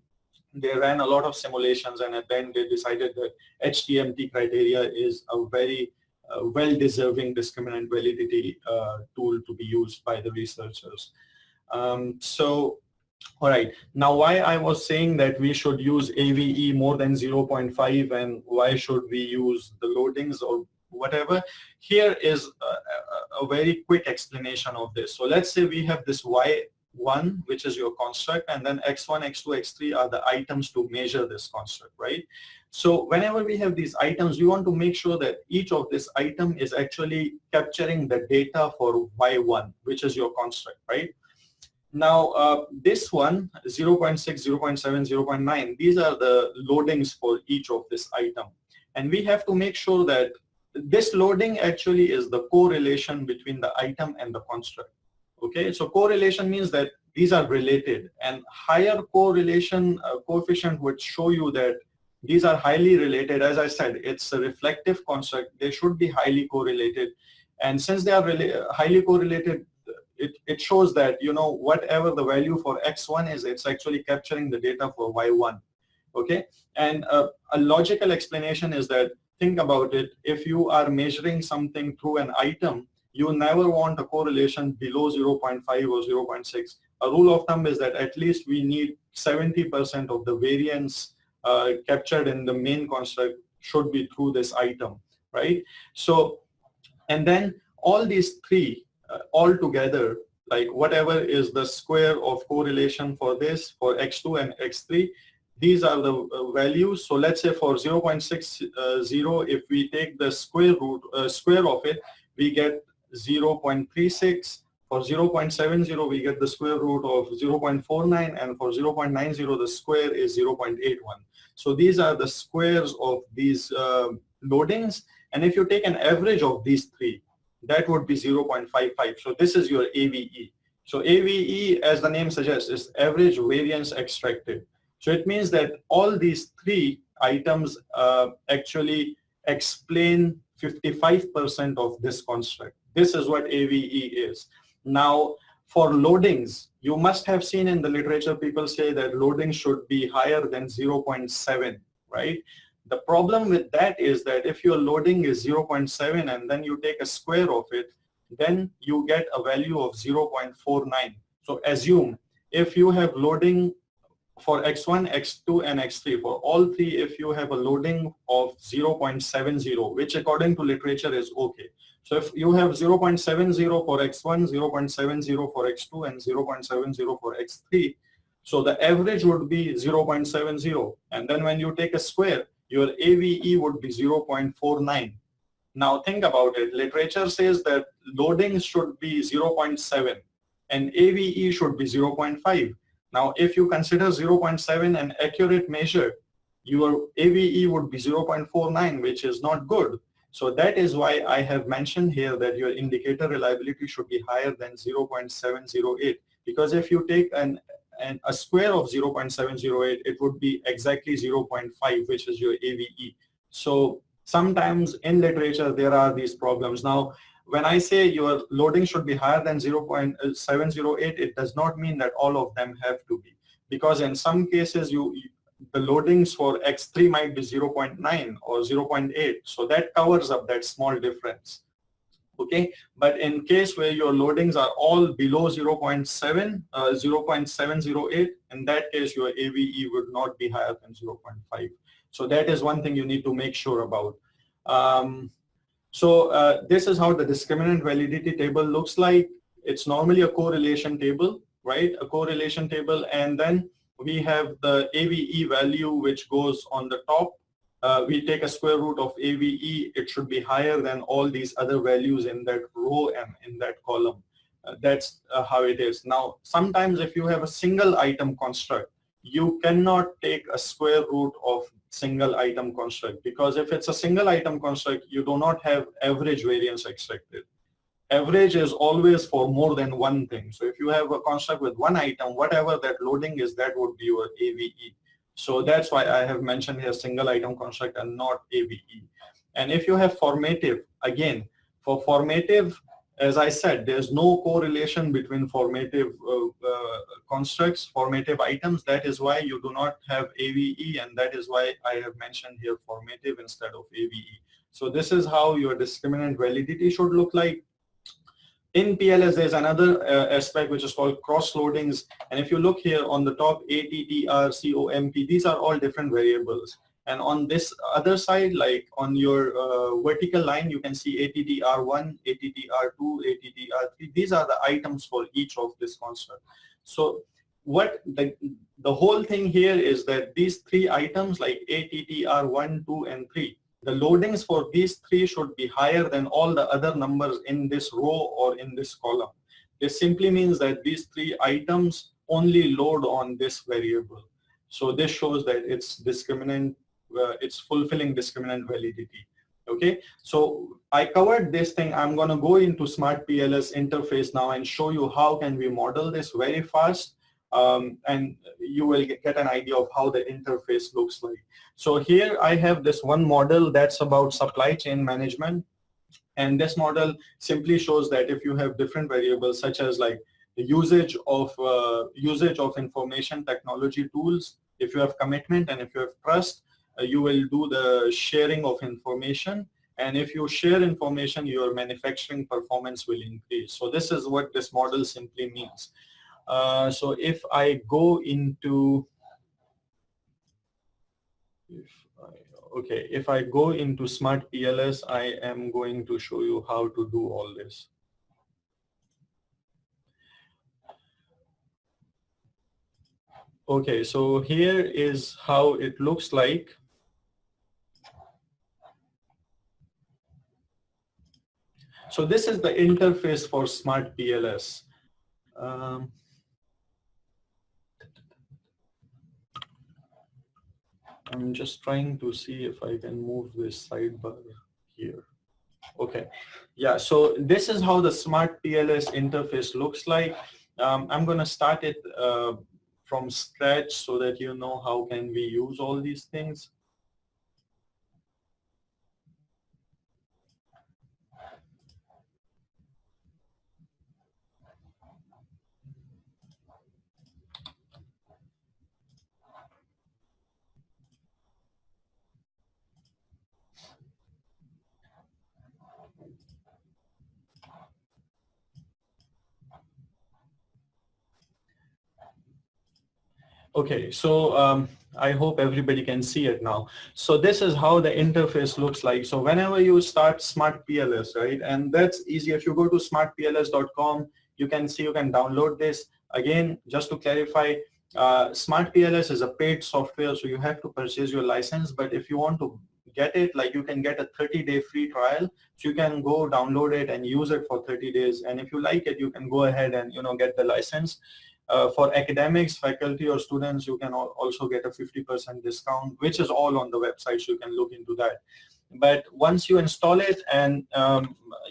they ran a lot of simulations, and then they decided that HTMT criteria is a very well-deserving discriminant validity tool to be used by the researchers. All right, now why I was saying that we should use AVE more than 0.5 and why should we use the loadings or whatever, here is a very quick explanation of this. So let's say we have this Y1, which is your construct, and then X1, X2, X3 are the items to measure this construct, right? So whenever we have these items, we want to make sure that each of this item is actually capturing the data for Y1, which is your construct, right? Now, this one, 0.6, 0.7, 0.9, these are the loadings for each of this item. And we have to make sure that this loading actually is the correlation between the item and the construct. Okay, so correlation means that these are related, and higher correlation coefficient would show you that these are highly related. As I said, it's a reflective construct. They should be highly correlated. And since they are highly correlated, it shows that, you know, whatever the value for X1 is, it's actually capturing the data for Y1. Okay, and a logical explanation is that, think about it, if you are measuring something through an item, you never want a correlation below 0.5 or 0.6. A rule of thumb is that at least we need 70% of the variance captured in the main construct should be through this item, right? So, and then all these three all together, like whatever is the square of correlation for this, for X2 and X3, these are the values. So let's say for 0.60, if we take the square of it, we get 0.36. For 0.70, we get the square root of 0.49, and for 0.90, the square is 0.81. So these are the squares of these loadings, and if you take an average of these three, that would be 0.55. So this is your AVE. So AVE, as the name suggests, is average variance extracted. So it means that all these three items actually explain 55% of this construct. This is what AVE is. Now, for loadings, you must have seen in the literature people say that loading should be higher than 0.7, right? The problem with that is that if your loading is 0.7 and then you take a square of it, then you get a value of 0.49. So assume if you have loading for X1, X2, and X3, for all three, if you have a loading of 0.70, which according to literature is okay. So if you have 0.70 for X1, 0.70 for X2, and 0.70 for X3, so the average would be 0.70. And then when you take a square, your AVE would be 0.49. Now think about it. Literature says that loading should be 0.7 and AVE should be 0.5. Now if you consider 0.7 an accurate measure, your AVE would be 0.49, which is not good. So that is why I have mentioned here that your indicator reliability should be higher than 0.708, because if you take a square of 0.708, it would be exactly 0.5, which is your AVE. So sometimes in literature there are these problems. Now when I say your loading should be higher than 0.708, it does not mean that all of them have to be, because in some cases the loadings for X3 might be 0.9 or 0.8, so that covers up that small difference. Okay, but in case where your loadings are all below 0.7, 0.708, in that case your AVE would not be higher than 0.5. So that is one thing you need to make sure about. This is how the discriminant validity table looks like. It's normally a correlation table, right? A correlation table, and then we have the AVE value which goes on the top. We take a square root of AVE, it should be higher than all these other values in that row and in that column. That's how it is. Now, sometimes if you have a single item construct, you cannot take a square root of single item construct, because if it's a single item construct, you do not have average variance extracted. Average is always for more than one thing. So if you have a construct with one item, whatever that loading is, that would be your AVE. So that's why I have mentioned here single item construct and not AVE. And if you have formative, again, for formative, as I said, there's no correlation between formative constructs, formative items. That is why you do not have AVE, and that is why I have mentioned here formative instead of AVE. So this is how your discriminant validity should look like. In PLS, there's another aspect which is called cross loadings. And if you look here on the top, ATTR, COMP, these are all different variables. And on this other side, like on your vertical line, you can see ATTR1, ATTR2, ATTR3. These are the items for each of this construct. So what the whole thing here is that these three items like ATTR1, 2, and 3, the loadings for these three should be higher than all the other numbers in this row or in this column. This simply means that these three items only load on this variable. So this shows that it's discriminant, it's fulfilling discriminant validity. Okay, so I covered this thing. I'm going to go into SmartPLS interface now and show you how can we model this very fast. And you will get an idea of how the interface looks like. So here I have this one model that's about supply chain management. And this model simply shows that if you have different variables such as like the usage of information technology tools, if you have commitment and if you have trust, you will do the sharing of information. And if you share information, your manufacturing performance will increase. So this is what this model simply means. So if I go into, if I go into SmartPLS, I am going to show you how to do all this. Okay, so here is how it looks like. So this is the interface for SmartPLS. I'm just trying to see if I can move this sidebar here. Okay, yeah, so this is how the SmartPLS interface looks like. I'm going to start it from scratch so that you know how can we use all these things. Okay, so I hope everybody can see it now. So this is how the interface looks like. So whenever you start SmartPLS, right, and that's easy. If you go to smartpls.com, you can see you can download this. Again, just to clarify, SmartPLS is a paid software, so you have to purchase your license. But if you want to get it, like you can get a 30-day free trial, so you can go download it and use it for 30 days. And if you like it, you can go ahead and get the license. For academics, faculty, or students, you can also get a 50% discount, which is all on the website, so you can look into that. But once you install it and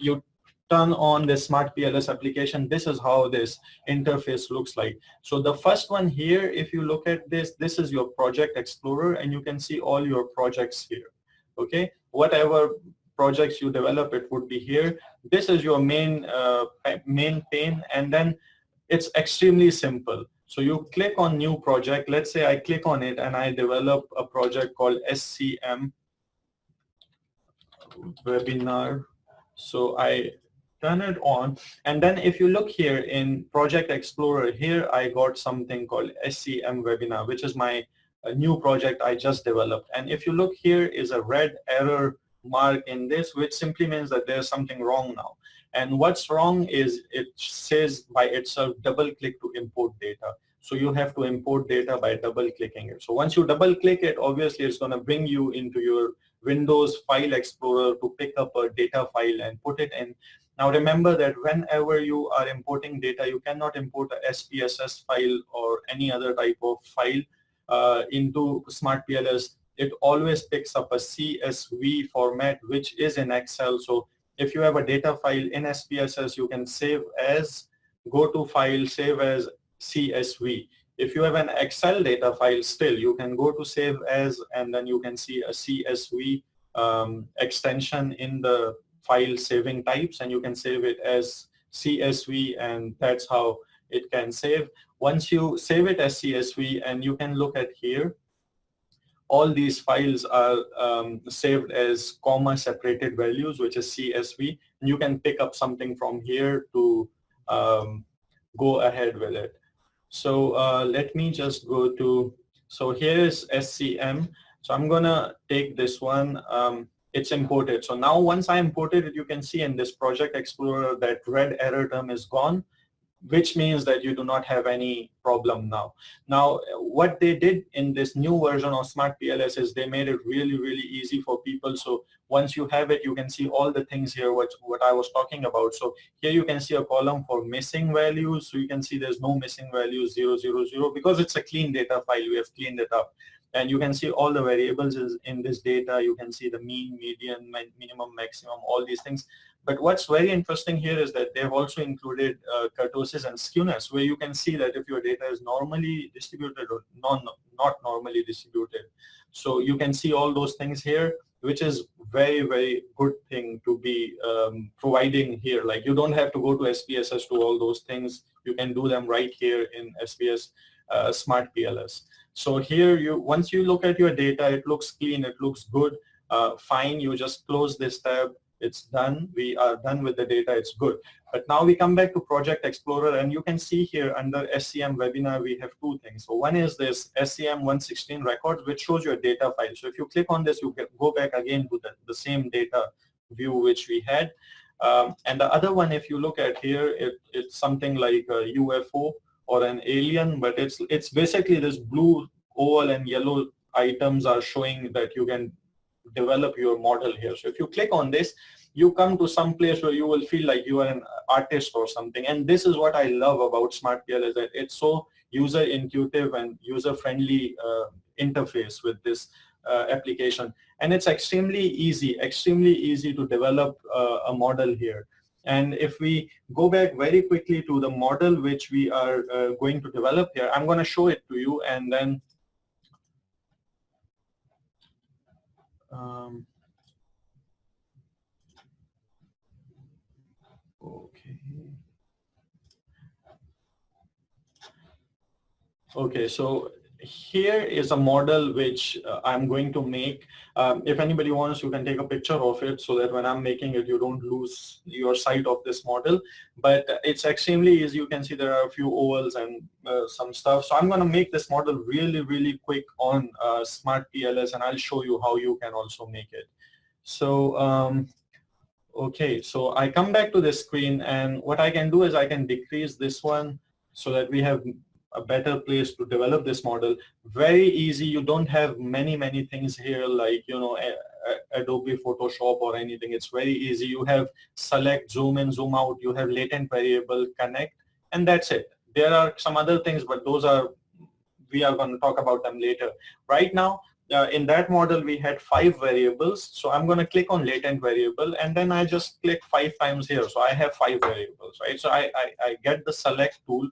you turn on the SmartPLS application, this is how this interface looks like. So the first one here, if you look at this, this is your project explorer, and you can see all your projects here. Okay, whatever projects you develop, it would be here. This is your main pane, and then it's extremely simple. So you click on new project. Let's say I click on it and I develop a project called SCM webinar. So I turn it on, and then if you look here in Project Explorer, here I got something called SEM webinar, which is my new project I just developed. And if you look, here is a red error mark in this, which simply means that there's something wrong now. And what's wrong is it says by itself double click to import data. So you have to import data by double clicking it. So once you double click it, obviously it's going to bring you into your Windows File Explorer to pick up a data file and put it in. Now remember that whenever you are importing data, you cannot import a SPSS file or any other type of file into SmartPLS. It always picks up a CSV format, which is in Excel. So if you have a data file in SPSS, you can save as, go to file, save as CSV. If you have an Excel data file still, you can go to save as, and then you can see a CSV extension in the file saving types, and you can save it as CSV, and that's how it can save. Once you save it as CSV, and you can look at here, all these files are saved as comma separated values, which is CSV, and you can pick up something from here to go ahead with it. So let me just go to, so here is SCM. So I'm gonna take this one, it's imported. So now once I imported it, you can see in this Project Explorer that red error term is gone, which means that you do not have any problem now. Now, what they did in this new version of SmartPLS is they made it really, really easy for people. So once you have it, you can see all the things here, what I was talking about. So here you can see a column for missing values. So you can see there's no missing values, 0, 0, 0, because it's a clean data file. We have cleaned it up. And you can see all the variables in this data. You can see the mean, median, minimum, maximum, all these things. But what's very interesting here is that they've also included kurtosis and skewness, where you can see that if your data is normally distributed or not normally distributed. So you can see all those things here, which is very, very good thing to be providing here. Like you don't have to go to SPSS to all those things. You can do them right here in SPS SmartPLS. So here, once you look at your data, it looks clean, it looks good, fine. You just close this tab. It's done. We are done with the data. It's good. But now we come back to Project Explorer, and you can see here under SCM webinar, we have two things. So one is this SCM 116 records, which shows your data file. So if you click on this, you can go back again to the same data view which we had. And the other one, if you look at here, it's something like a UFO or an alien, but it's basically this blue oval and yellow items are showing that you can develop your model here. So if you click on this, you come to some place where you will feel like you are an artist or something. And this is what I love about SmartPLS, that it's so user intuitive and user friendly interface with this application. And it's extremely easy to develop a model here. And if we go back very quickly to the model which we are going to develop here, I'm going to show it to you, and then okay, so here is a model which I'm going to make. If anybody wants, you can take a picture of it so that when I'm making it, you don't lose your sight of this model. But it's extremely easy. You can see there are a few ovals and some stuff. So I'm going to make this model really, really quick on SmartPLS, and I'll show you how you can also make it. So, okay, so I come back to this screen, and what I can do is I can decrease this one so that we have a better place to develop this model. Very easy. You don't have many things here like, you know, Adobe Photoshop or anything. It's very easy. You have select, zoom in, zoom out. You have latent variable, connect, and that's it. There are some other things, but those are, we are going to talk about them later. Right now, in that model, we had 5 variables. So I'm going to click on latent variable, and then I just click 5 times here. So I have 5 variables, right? So I get the select tool.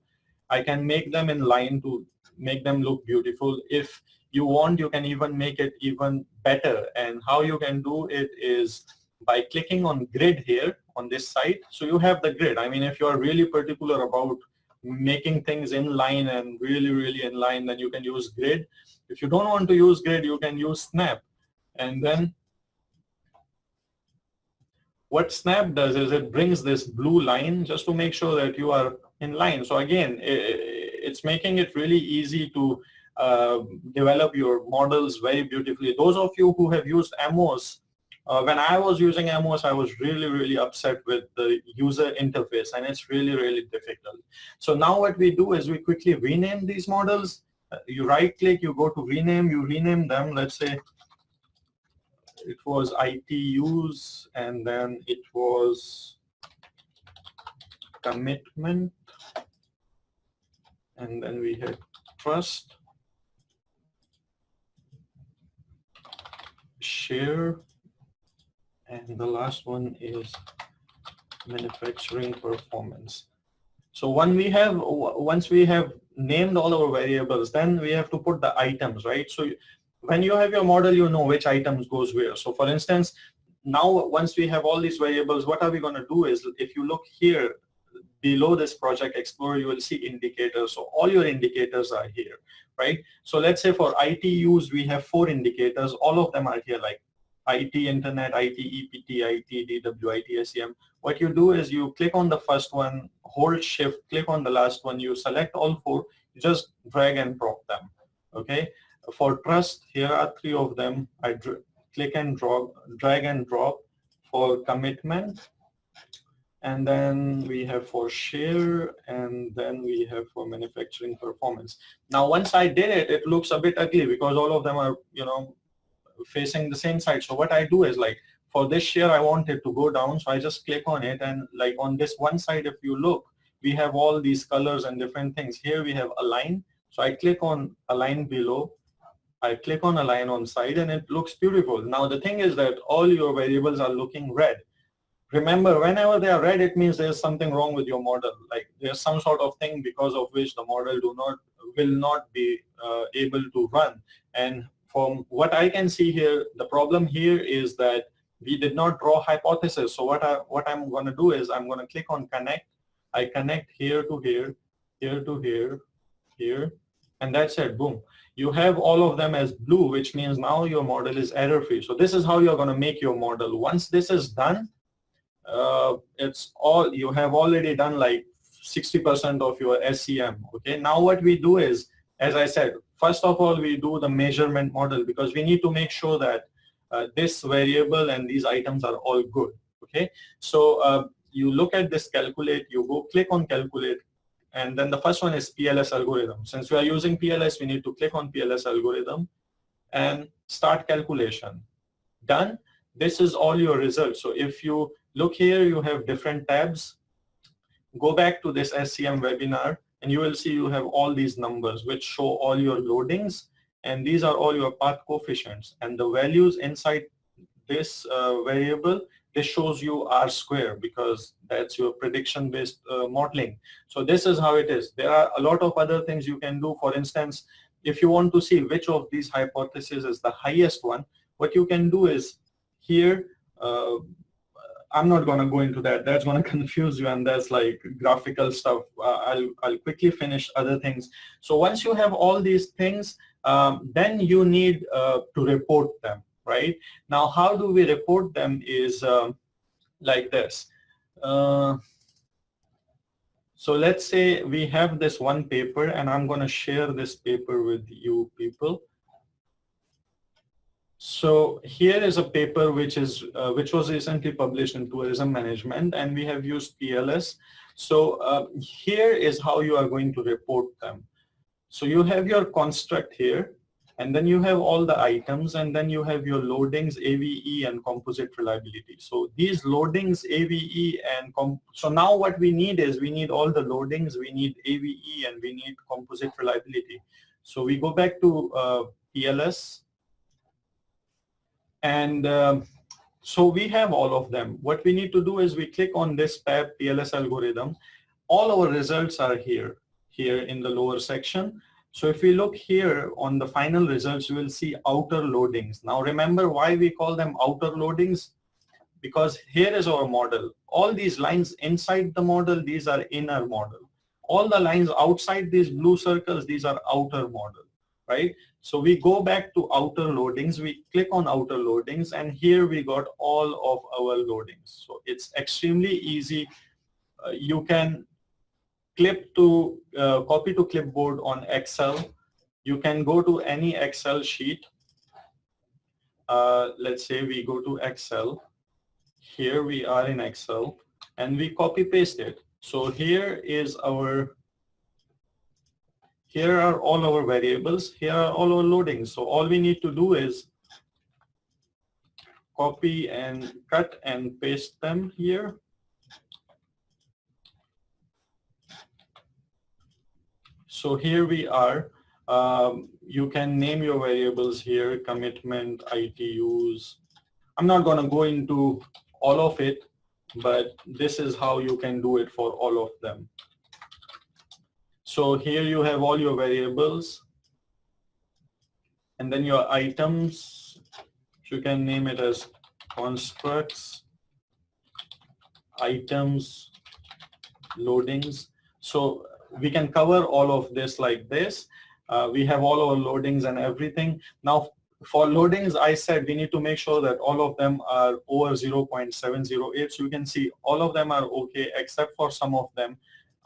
I can make them in line to make them look beautiful. If you want, you can even make it even better. And how you can do it is by clicking on grid here on this side. So you have the grid. I mean, if you are really particular about making things in line and really in line, then you can use grid. If you don't want to use grid, you can use snap. And then what Snap does is it brings this blue line just to make sure that you are in line. So again, it's making it really easy to develop your models very beautifully. Those of you who have used MOS, when I was using MOS, I was really upset with the user interface, and it's really difficult. So now what we do is we quickly rename these models. You right click, you go to rename, you rename them. Let's say it was ITUs, and then it was commitment, and then we had trust, share, and the last one is manufacturing performance. So once we have named all our variables, then we have to put the items, right? So when you have your model, you know which items goes where. So for instance, now once we have all these variables, what are we going to do is, if you look here below this Project Explorer, you will see indicators. So all your indicators are here, right? So let's say for ITUs, we have 4 indicators. All of them are here, like IT Internet, IT EPT, IT DW, IT SEM. What you do is you click on the first one, hold shift, click on the last one, you select all 4, you just drag and drop them, okay? For trust, here are 3 of them. I click and drop, drag and drop. For commitment, and then we have for share, and then we have for manufacturing performance. Now once I did it, it looks a bit ugly because all of them are, you know, facing the same side. So what I do is, like, for this share I want it to go down, so I just click on it, and like on this one side, if you look, we have all these colors and different things. Here we have align, so I click on align below, I click on align on side, and it looks beautiful. Now the thing is that all your variables are looking red. Remember, whenever they are red, it means there's something wrong with your model. Like there's some sort of thing because of which the model will not be able to run. And from what I can see here, the problem here is that we did not draw hypothesis. So what I'm going to do is I'm going to click on connect. I connect here to here, here to here, here, and that's it. Boom. You have all of them as blue, which means now your model is error-free. So this is how you're going to make your model. Once this is done, it's all, you have already done like 60% of your SEM. Okay, now what we do is, as I said, first of all, we do the measurement model because we need to make sure that this variable and these items are all good. Okay, so you look at this calculate, you go click on calculate, and then the first one is PLS algorithm. Since we are using PLS, we need to click on PLS algorithm and start calculation. Done. This is all your results. So if you look here, you have different tabs. Go back to this SEM webinar, and you will see you have all these numbers which show all your loadings, and these are all your path coefficients, and the values inside this variable, this shows you R square because that's your prediction based modeling. So this is how it is. There are a lot of other things you can do. For instance, if you want to see which of these hypotheses is the highest one, what you can do is here, I'm not going to go into that. That's going to confuse you, and that's like graphical stuff. I'll quickly finish other things. So once you have all these things, then you need to report them, right? Now, how do we report them is like this. So let's say we have this one paper, and I'm going to share this paper with you people. So here is a paper which was recently published in tourism management, and we have used PLS. So here is how you are going to report them. So you have your construct here, and then you have all the items, and then you have your loadings, AVE, and composite reliability. So these loadings, AVE, and so now what we need is we need all the loadings, we need AVE, and we need composite reliability. So we go back to PLS. And so we have all of them. What we need to do is we click on this tab, PLS algorithm. All our results are here in the lower section. So if we look here on the final results, you will see outer loadings. Now remember why we call them outer loadings? Because here is our model. All these lines inside the model, these are inner model. All the lines outside these blue circles, these are outer model. right? So we go back to outer loadings, we click on outer loadings, and here we got all of our loadings. So it's extremely easy. You can copy to clipboard on Excel. You can go to any Excel sheet. Let's say we go to Excel. Here we are in Excel, and we copy paste it. So here are all our variables. Here are all our loadings. So all we need to do is copy and cut and paste them here. So here we are. You can name your variables here, commitment, ITUs. I'm not going to go into all of it, but this is how you can do it for all of them. So here you have all your variables, and then your items. You can name it as constructs, items, loadings. So we can cover all of this like this. We have all our loadings and everything. Now for loadings, I said we need to make sure that all of them are over 0.708. So you can see all of them are okay except for some of them.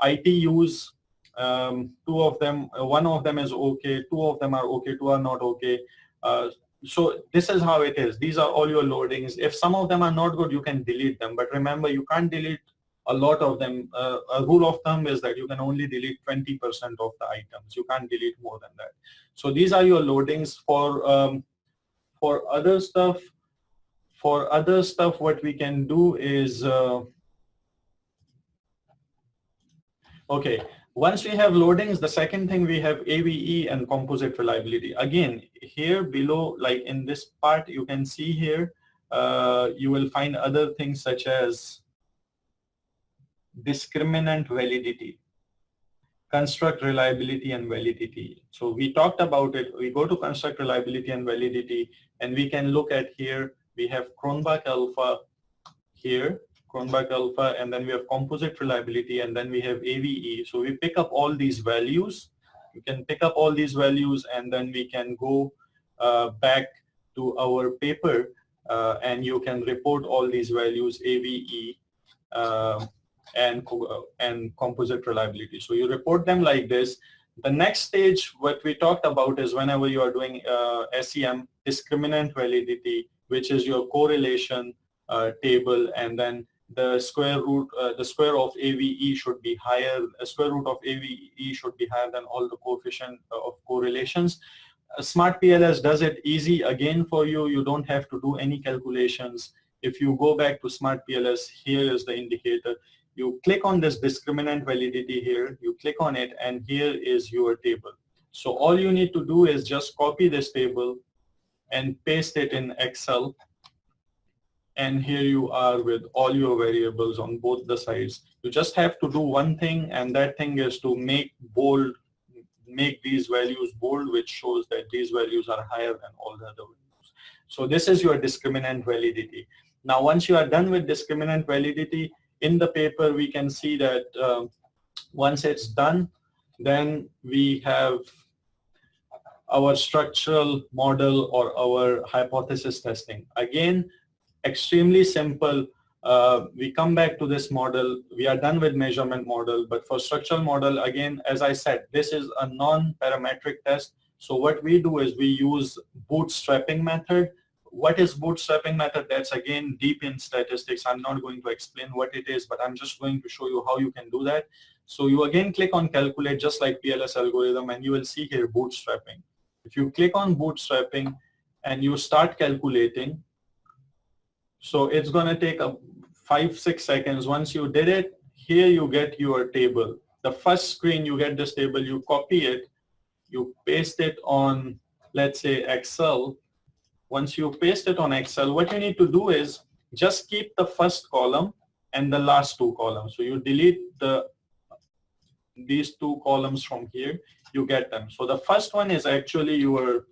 ITUs, one of them is okay, two of them are okay, two are not okay. So this is how it is. These are all your loadings. If some of them are not good, you can delete them. But remember, you can't delete a lot of them. A rule of thumb is that you can only delete 20% of the items. You can't delete more than that. So these are your loadings. For other stuff, what we can do is okay. Once we have loadings, the second thing we have AVE and composite reliability. Again, here below, like in this part, you can see here, you will find other things such as discriminant validity, construct reliability and validity. So we talked about it. We go to construct reliability and validity, and we can look at here, we have Cronbach alpha here, Cronbach alpha, and then we have composite reliability, and then we have AVE. So we pick up all these values. You can pick up all these values, and then we can go back to our paper, and you can report all these values, AVE, and composite reliability. So you report them like this. The next stage, what we talked about, is whenever you are doing SEM, discriminant validity, which is your correlation table, and then the square of AVE should be higher. The square root of AVE should be higher than all the coefficient of correlations. SmartPLS does it easy again for you. You don't have to do any calculations. If you go back to SmartPLS, here is the indicator. You click on this discriminant validity here, you click on it, and here is your table. So all you need to do is just copy this table and paste it in Excel. And here you are with all your variables on both the sides. You just have to do one thing, and that thing is to make these values bold, which shows that these values are higher than all the other values. So this is your discriminant validity. Now, once you are done with discriminant validity, in the paper, we can see that once it's done, then we have our structural model or our hypothesis testing. Again, extremely simple. We come back to this model. We are done with measurement model, but for structural model, again, as I said, this is a non-parametric test. So what we do is we use bootstrapping method. What is bootstrapping method? That's again deep in statistics. I'm not going to explain what it is, but I'm just going to show you how you can do that. So you again click on calculate, just like PLS algorithm, and you will see here bootstrapping. If you click on bootstrapping and you start calculating, so it's going to take 5-6 seconds. Once you did it, here you get your table. The first screen, you get this table, you copy it, you paste it on, let's say, Excel. Once you paste it on Excel, what you need to do is just keep the first column and the last two columns. So you delete these two columns from here, you get them. So the first one is actually your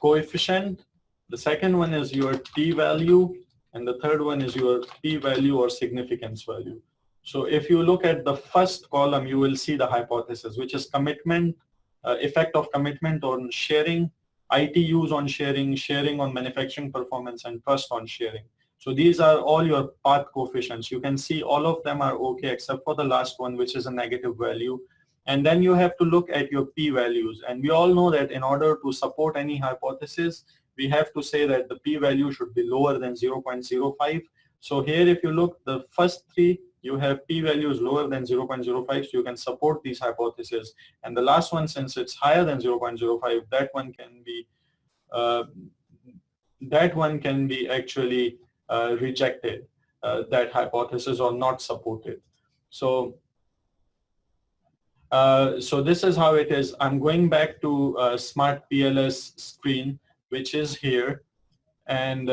coefficient. The second one is your p-value, and the third one is your p-value or significance value. So if you look at the first column, you will see the hypothesis, which is commitment effect of commitment on sharing, ITUs on sharing, sharing on manufacturing performance, and trust on sharing. So these are all your path coefficients. You can see all of them are okay except for the last one, which is a negative value. And then you have to look at your p-values. And we all know that in order to support any hypothesis, we have to say that the p-value should be lower than 0.05. So here if you look, the first three, you have p-values lower than 0.05, so you can support these hypotheses. And the last one, since it's higher than 0.05, that one can be actually rejected, that hypothesis, or not supported. So so this is how it is. I'm going back to SmartPLS screen, which is here. And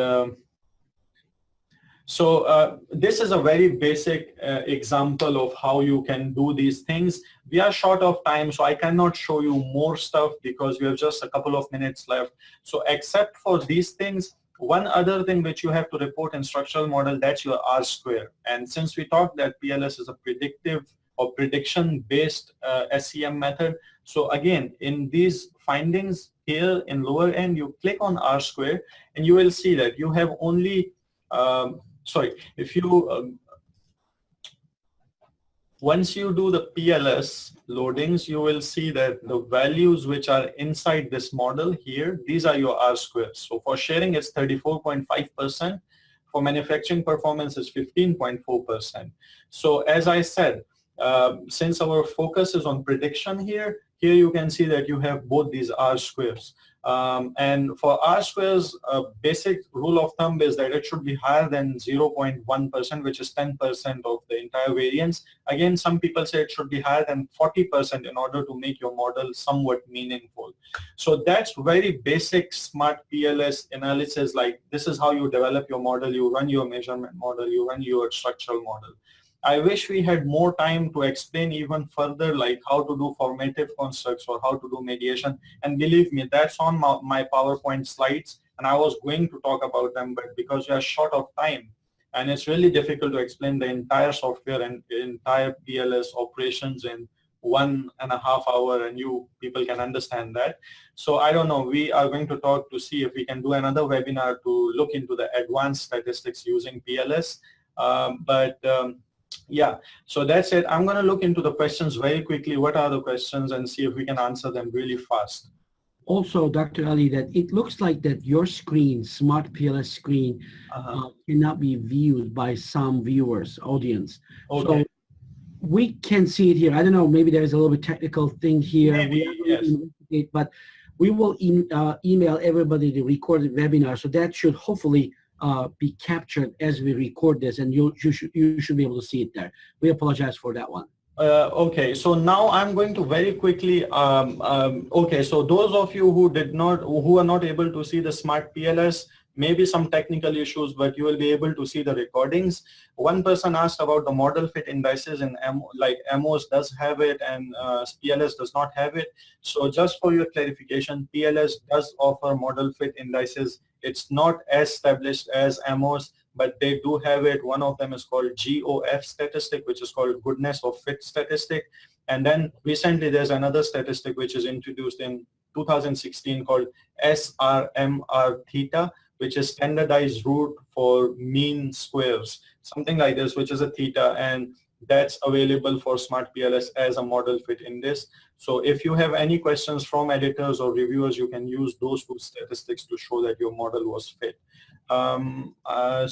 so this is a very basic example of how you can do these things. We are short of time, so I cannot show you more stuff because we have just a couple of minutes left. So except for these things, one other thing which you have to report in structural model, that's your R square. And since we talked that PLS is a predictive or prediction-based SEM method, so again, in these findings here in lower end, you click on R square and you will see that you have only, if you, once you do the PLS loadings, you will see that the values which are inside this model here, these are your R squares. So for sharing, it's 34.5%. For manufacturing performance, it's 15.4%. So as I said, since our focus is on prediction here you can see that you have both these R squares. And for R squares, a basic rule of thumb is that it should be higher than 0.1%, which is 10% of the entire variance. Again, some people say it should be higher than 40% in order to make your model somewhat meaningful. So that's very basic SmartPLS analysis. Like, this is how you develop your model, you run your measurement model, you run your structural model. I wish we had more time to explain even further, like how to do formative constructs or how to do mediation. And believe me, that's on my PowerPoint slides, and I was going to talk about them, but because we are short of time, and it's really difficult to explain the entire software and entire PLS operations in 1.5 hours, and you people can understand that. So I don't know, we are going to talk to see if we can do another webinar to look into the advanced statistics using PLS. Yeah, so that's it. I'm going to look into the questions very quickly. What are the questions, and see if we can answer them really fast. Also, Dr. Ali, that it looks like that your screen, SmartPLS screen, cannot be viewed by some viewers, audience. Okay. So we can see it here. I don't know, maybe there's a little bit technical thing here. Maybe, yes. But we will email everybody the recorded webinar, so that should hopefully be captured as we record this, and you should be able to see it there. We apologize for that one. Okay, so now I'm going to very quickly, okay, so those of you who are not able to see the SmartPLS, maybe some technical issues, but you will be able to see the recordings. One person asked about the model fit indices, and like MOS does have it and PLS does not have it. So just for your clarification, PLS does offer model fit indices. It's not as established as MOS, but they do have it. One of them is called GOF statistic, which is called goodness of fit statistic. And then recently there's another statistic which is introduced in 2016 called SRMR theta, which is standardized root for mean squares, something like this, which is a theta, and that's available for SmartPLS as a model fit index. So if you have any questions from editors or reviewers, you can use those two statistics to show that your model was fit.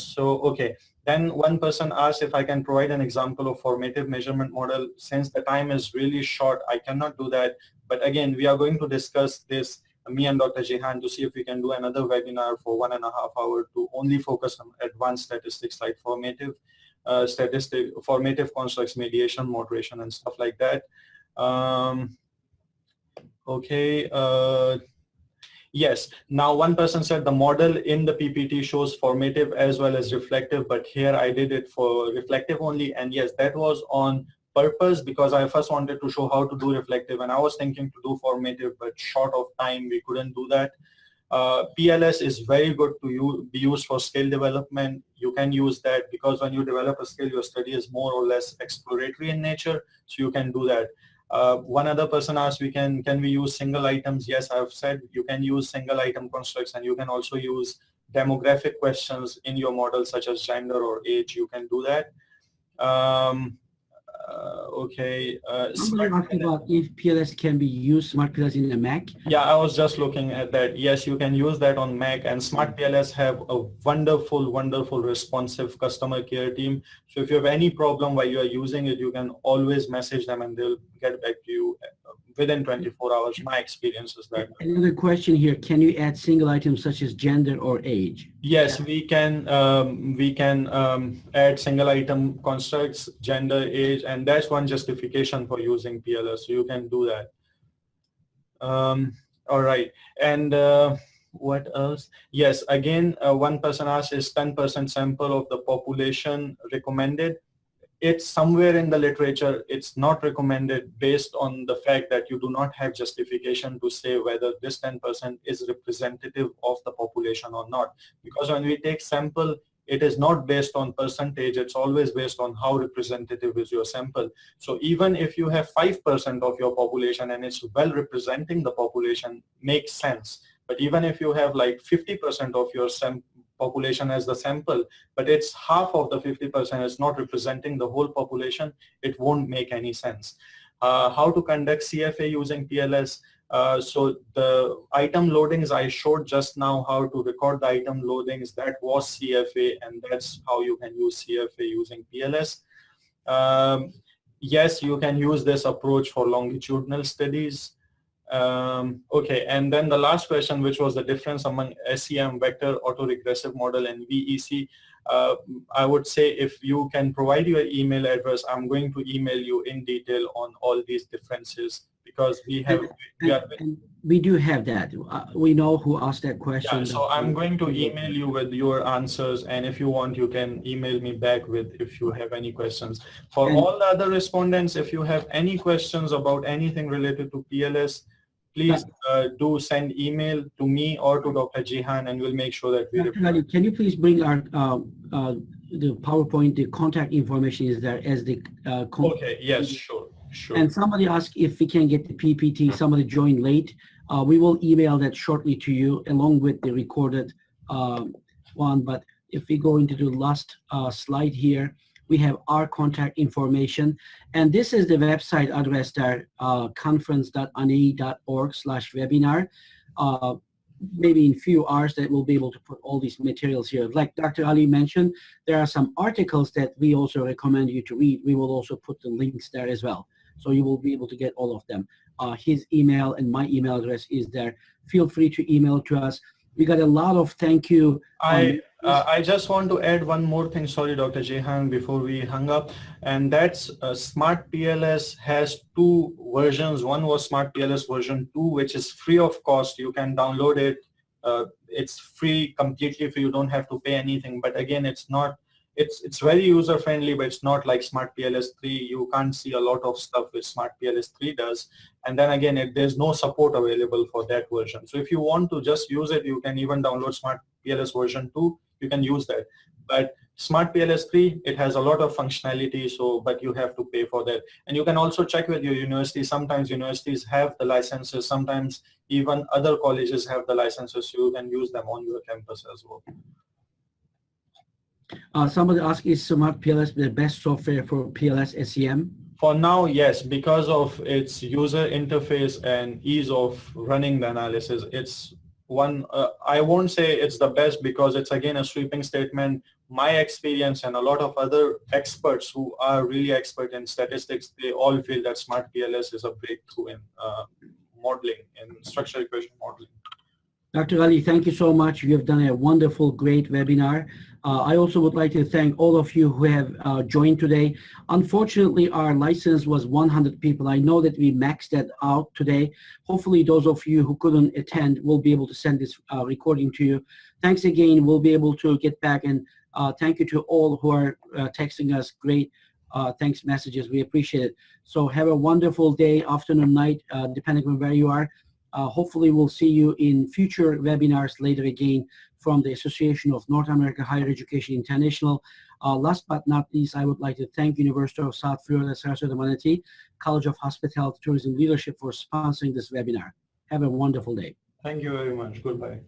Okay. Then one person asked if I can provide an example of formative measurement model. Since the time is really short, I cannot do that. But again, we are going to discuss this, me and Dr. Jehan, to see if we can do another webinar for 1.5 hours to only focus on advanced statistics like formative constructs, mediation, moderation, and stuff like that. Okay. Yes. Now, one person said the model in the PPT shows formative as well as reflective, but here I did it for reflective only. And yes, that was on purpose because I first wanted to show how to do reflective, and I was thinking to do formative, but short of time, we couldn't do that. PLS is very good to be used for scale development. You can use that because when you develop a scale, your study is more or less exploratory in nature, so you can do that. One other person asked, can we use single items? Yes, I've said you can use single item constructs, and you can also use demographic questions in your model, such as gender or age. You can do that. Okay. Somebody asked about if PLS can be used, SmartPLS in a Mac. Yeah, I was just looking at that. Yes, you can use that on Mac, and SmartPLS have a wonderful, wonderful responsive customer care team. So if you have any problem while you are using it, you can always message them and they'll get back to you within 24 hours. My experience is that. Another question here, can you add single items such as gender or age? Yes, we can add single item constructs, gender, age, and that's one justification for using PLS. So you can do that. All right, and what else? Yes, again, one person asked, is 10% sample of the population recommended? It's somewhere in the literature. It's not recommended based on the fact that you do not have justification to say whether this 10% is representative of the population or not. Because when we take sample, it is not based on percentage. It's always based on how representative is your sample. So even if you have 5% of your population and it's well representing the population, makes sense. But even if you have like 50% of your population as the sample, but it's half of the 50% is not representing the whole population, it won't make any sense. How to conduct CFA using PLS? So the item loadings I showed just now, how to record the item loadings, that was CFA, and that's how you can use CFA using PLS. Yes, you can use this approach for longitudinal studies. Okay, and then the last question, which was the difference among SEM, vector autoregressive model, and VEC. I would say if you can provide your email address, I'm going to email you in detail on all these differences, because we have we do have that. We know who asked that question. Yeah, so I'm going to email you with your answers, and if you want, you can email me back with if you have any questions. For all the other respondents, if you have any questions about anything related to PLS, please do send email to me or to Dr. Jihan, and we'll make sure that we reply. Can you please bring our the PowerPoint, the contact information is there as the okay, yes, sure. And somebody asked if we can get the PPT, somebody joined late. We will email that shortly to you along with the recorded one. But if we go into the last slide here, we have our contact information. And this is the website address there, conference.ane.org/webinar. Maybe in a few hours that we'll be able to put all these materials here. Like Dr. Ali mentioned, there are some articles that we also recommend you to read. We will also put the links there as well. So you will be able to get all of them. His email and my email address is there. Feel free to email to us. We got a lot of thank you. I just want to add one more thing, sorry, Dr. Jehan, before we hung up, and that's SmartPLS has two versions. One was SmartPLS version 2, which is free of cost. You can download it. It's free, completely free. You don't have to pay anything. But again, it's not. It's very user friendly, but it's not like SmartPLS 3. You can't see a lot of stuff which SmartPLS 3 does. And then again, there's no support available for that version. So if you want to just use it, you can even download SmartPLS version 2. You can use that. But SmartPLS 3, it has a lot of functionality, but you have to pay for that. And you can also check with your university. Sometimes universities have the licenses. Sometimes even other colleges have the licenses. So you can use them on your campus as well. Somebody asked, is SmartPLS the best software for PLS-SEM? For now, yes, because of its user interface and ease of running the analysis. It's one, I won't say it's the best because it's again a sweeping statement. My experience and a lot of other experts who are really expert in statistics, they all feel that SmartPLS is a breakthrough in modeling, in structural equation modeling. Dr. Ali, thank you so much. You have done a wonderful, great webinar. I also would like to thank all of you who have joined today. Unfortunately, our license was 100 people. I know that we maxed that out today. Hopefully, those of you who couldn't attend will be able to send this recording to you. Thanks again. We'll be able to get back, and thank you to all who are texting us great thanks messages. We appreciate it. So have a wonderful day, afternoon, night, depending on where you are. Hopefully, we'll see you in future webinars later again from the Association of North America Higher Education International. Last but not least, I would like to thank University of South Florida, Sarasota-Manatee, College of Hospitality Tourism Leadership for sponsoring this webinar. Have a wonderful day. Thank you very much. Goodbye.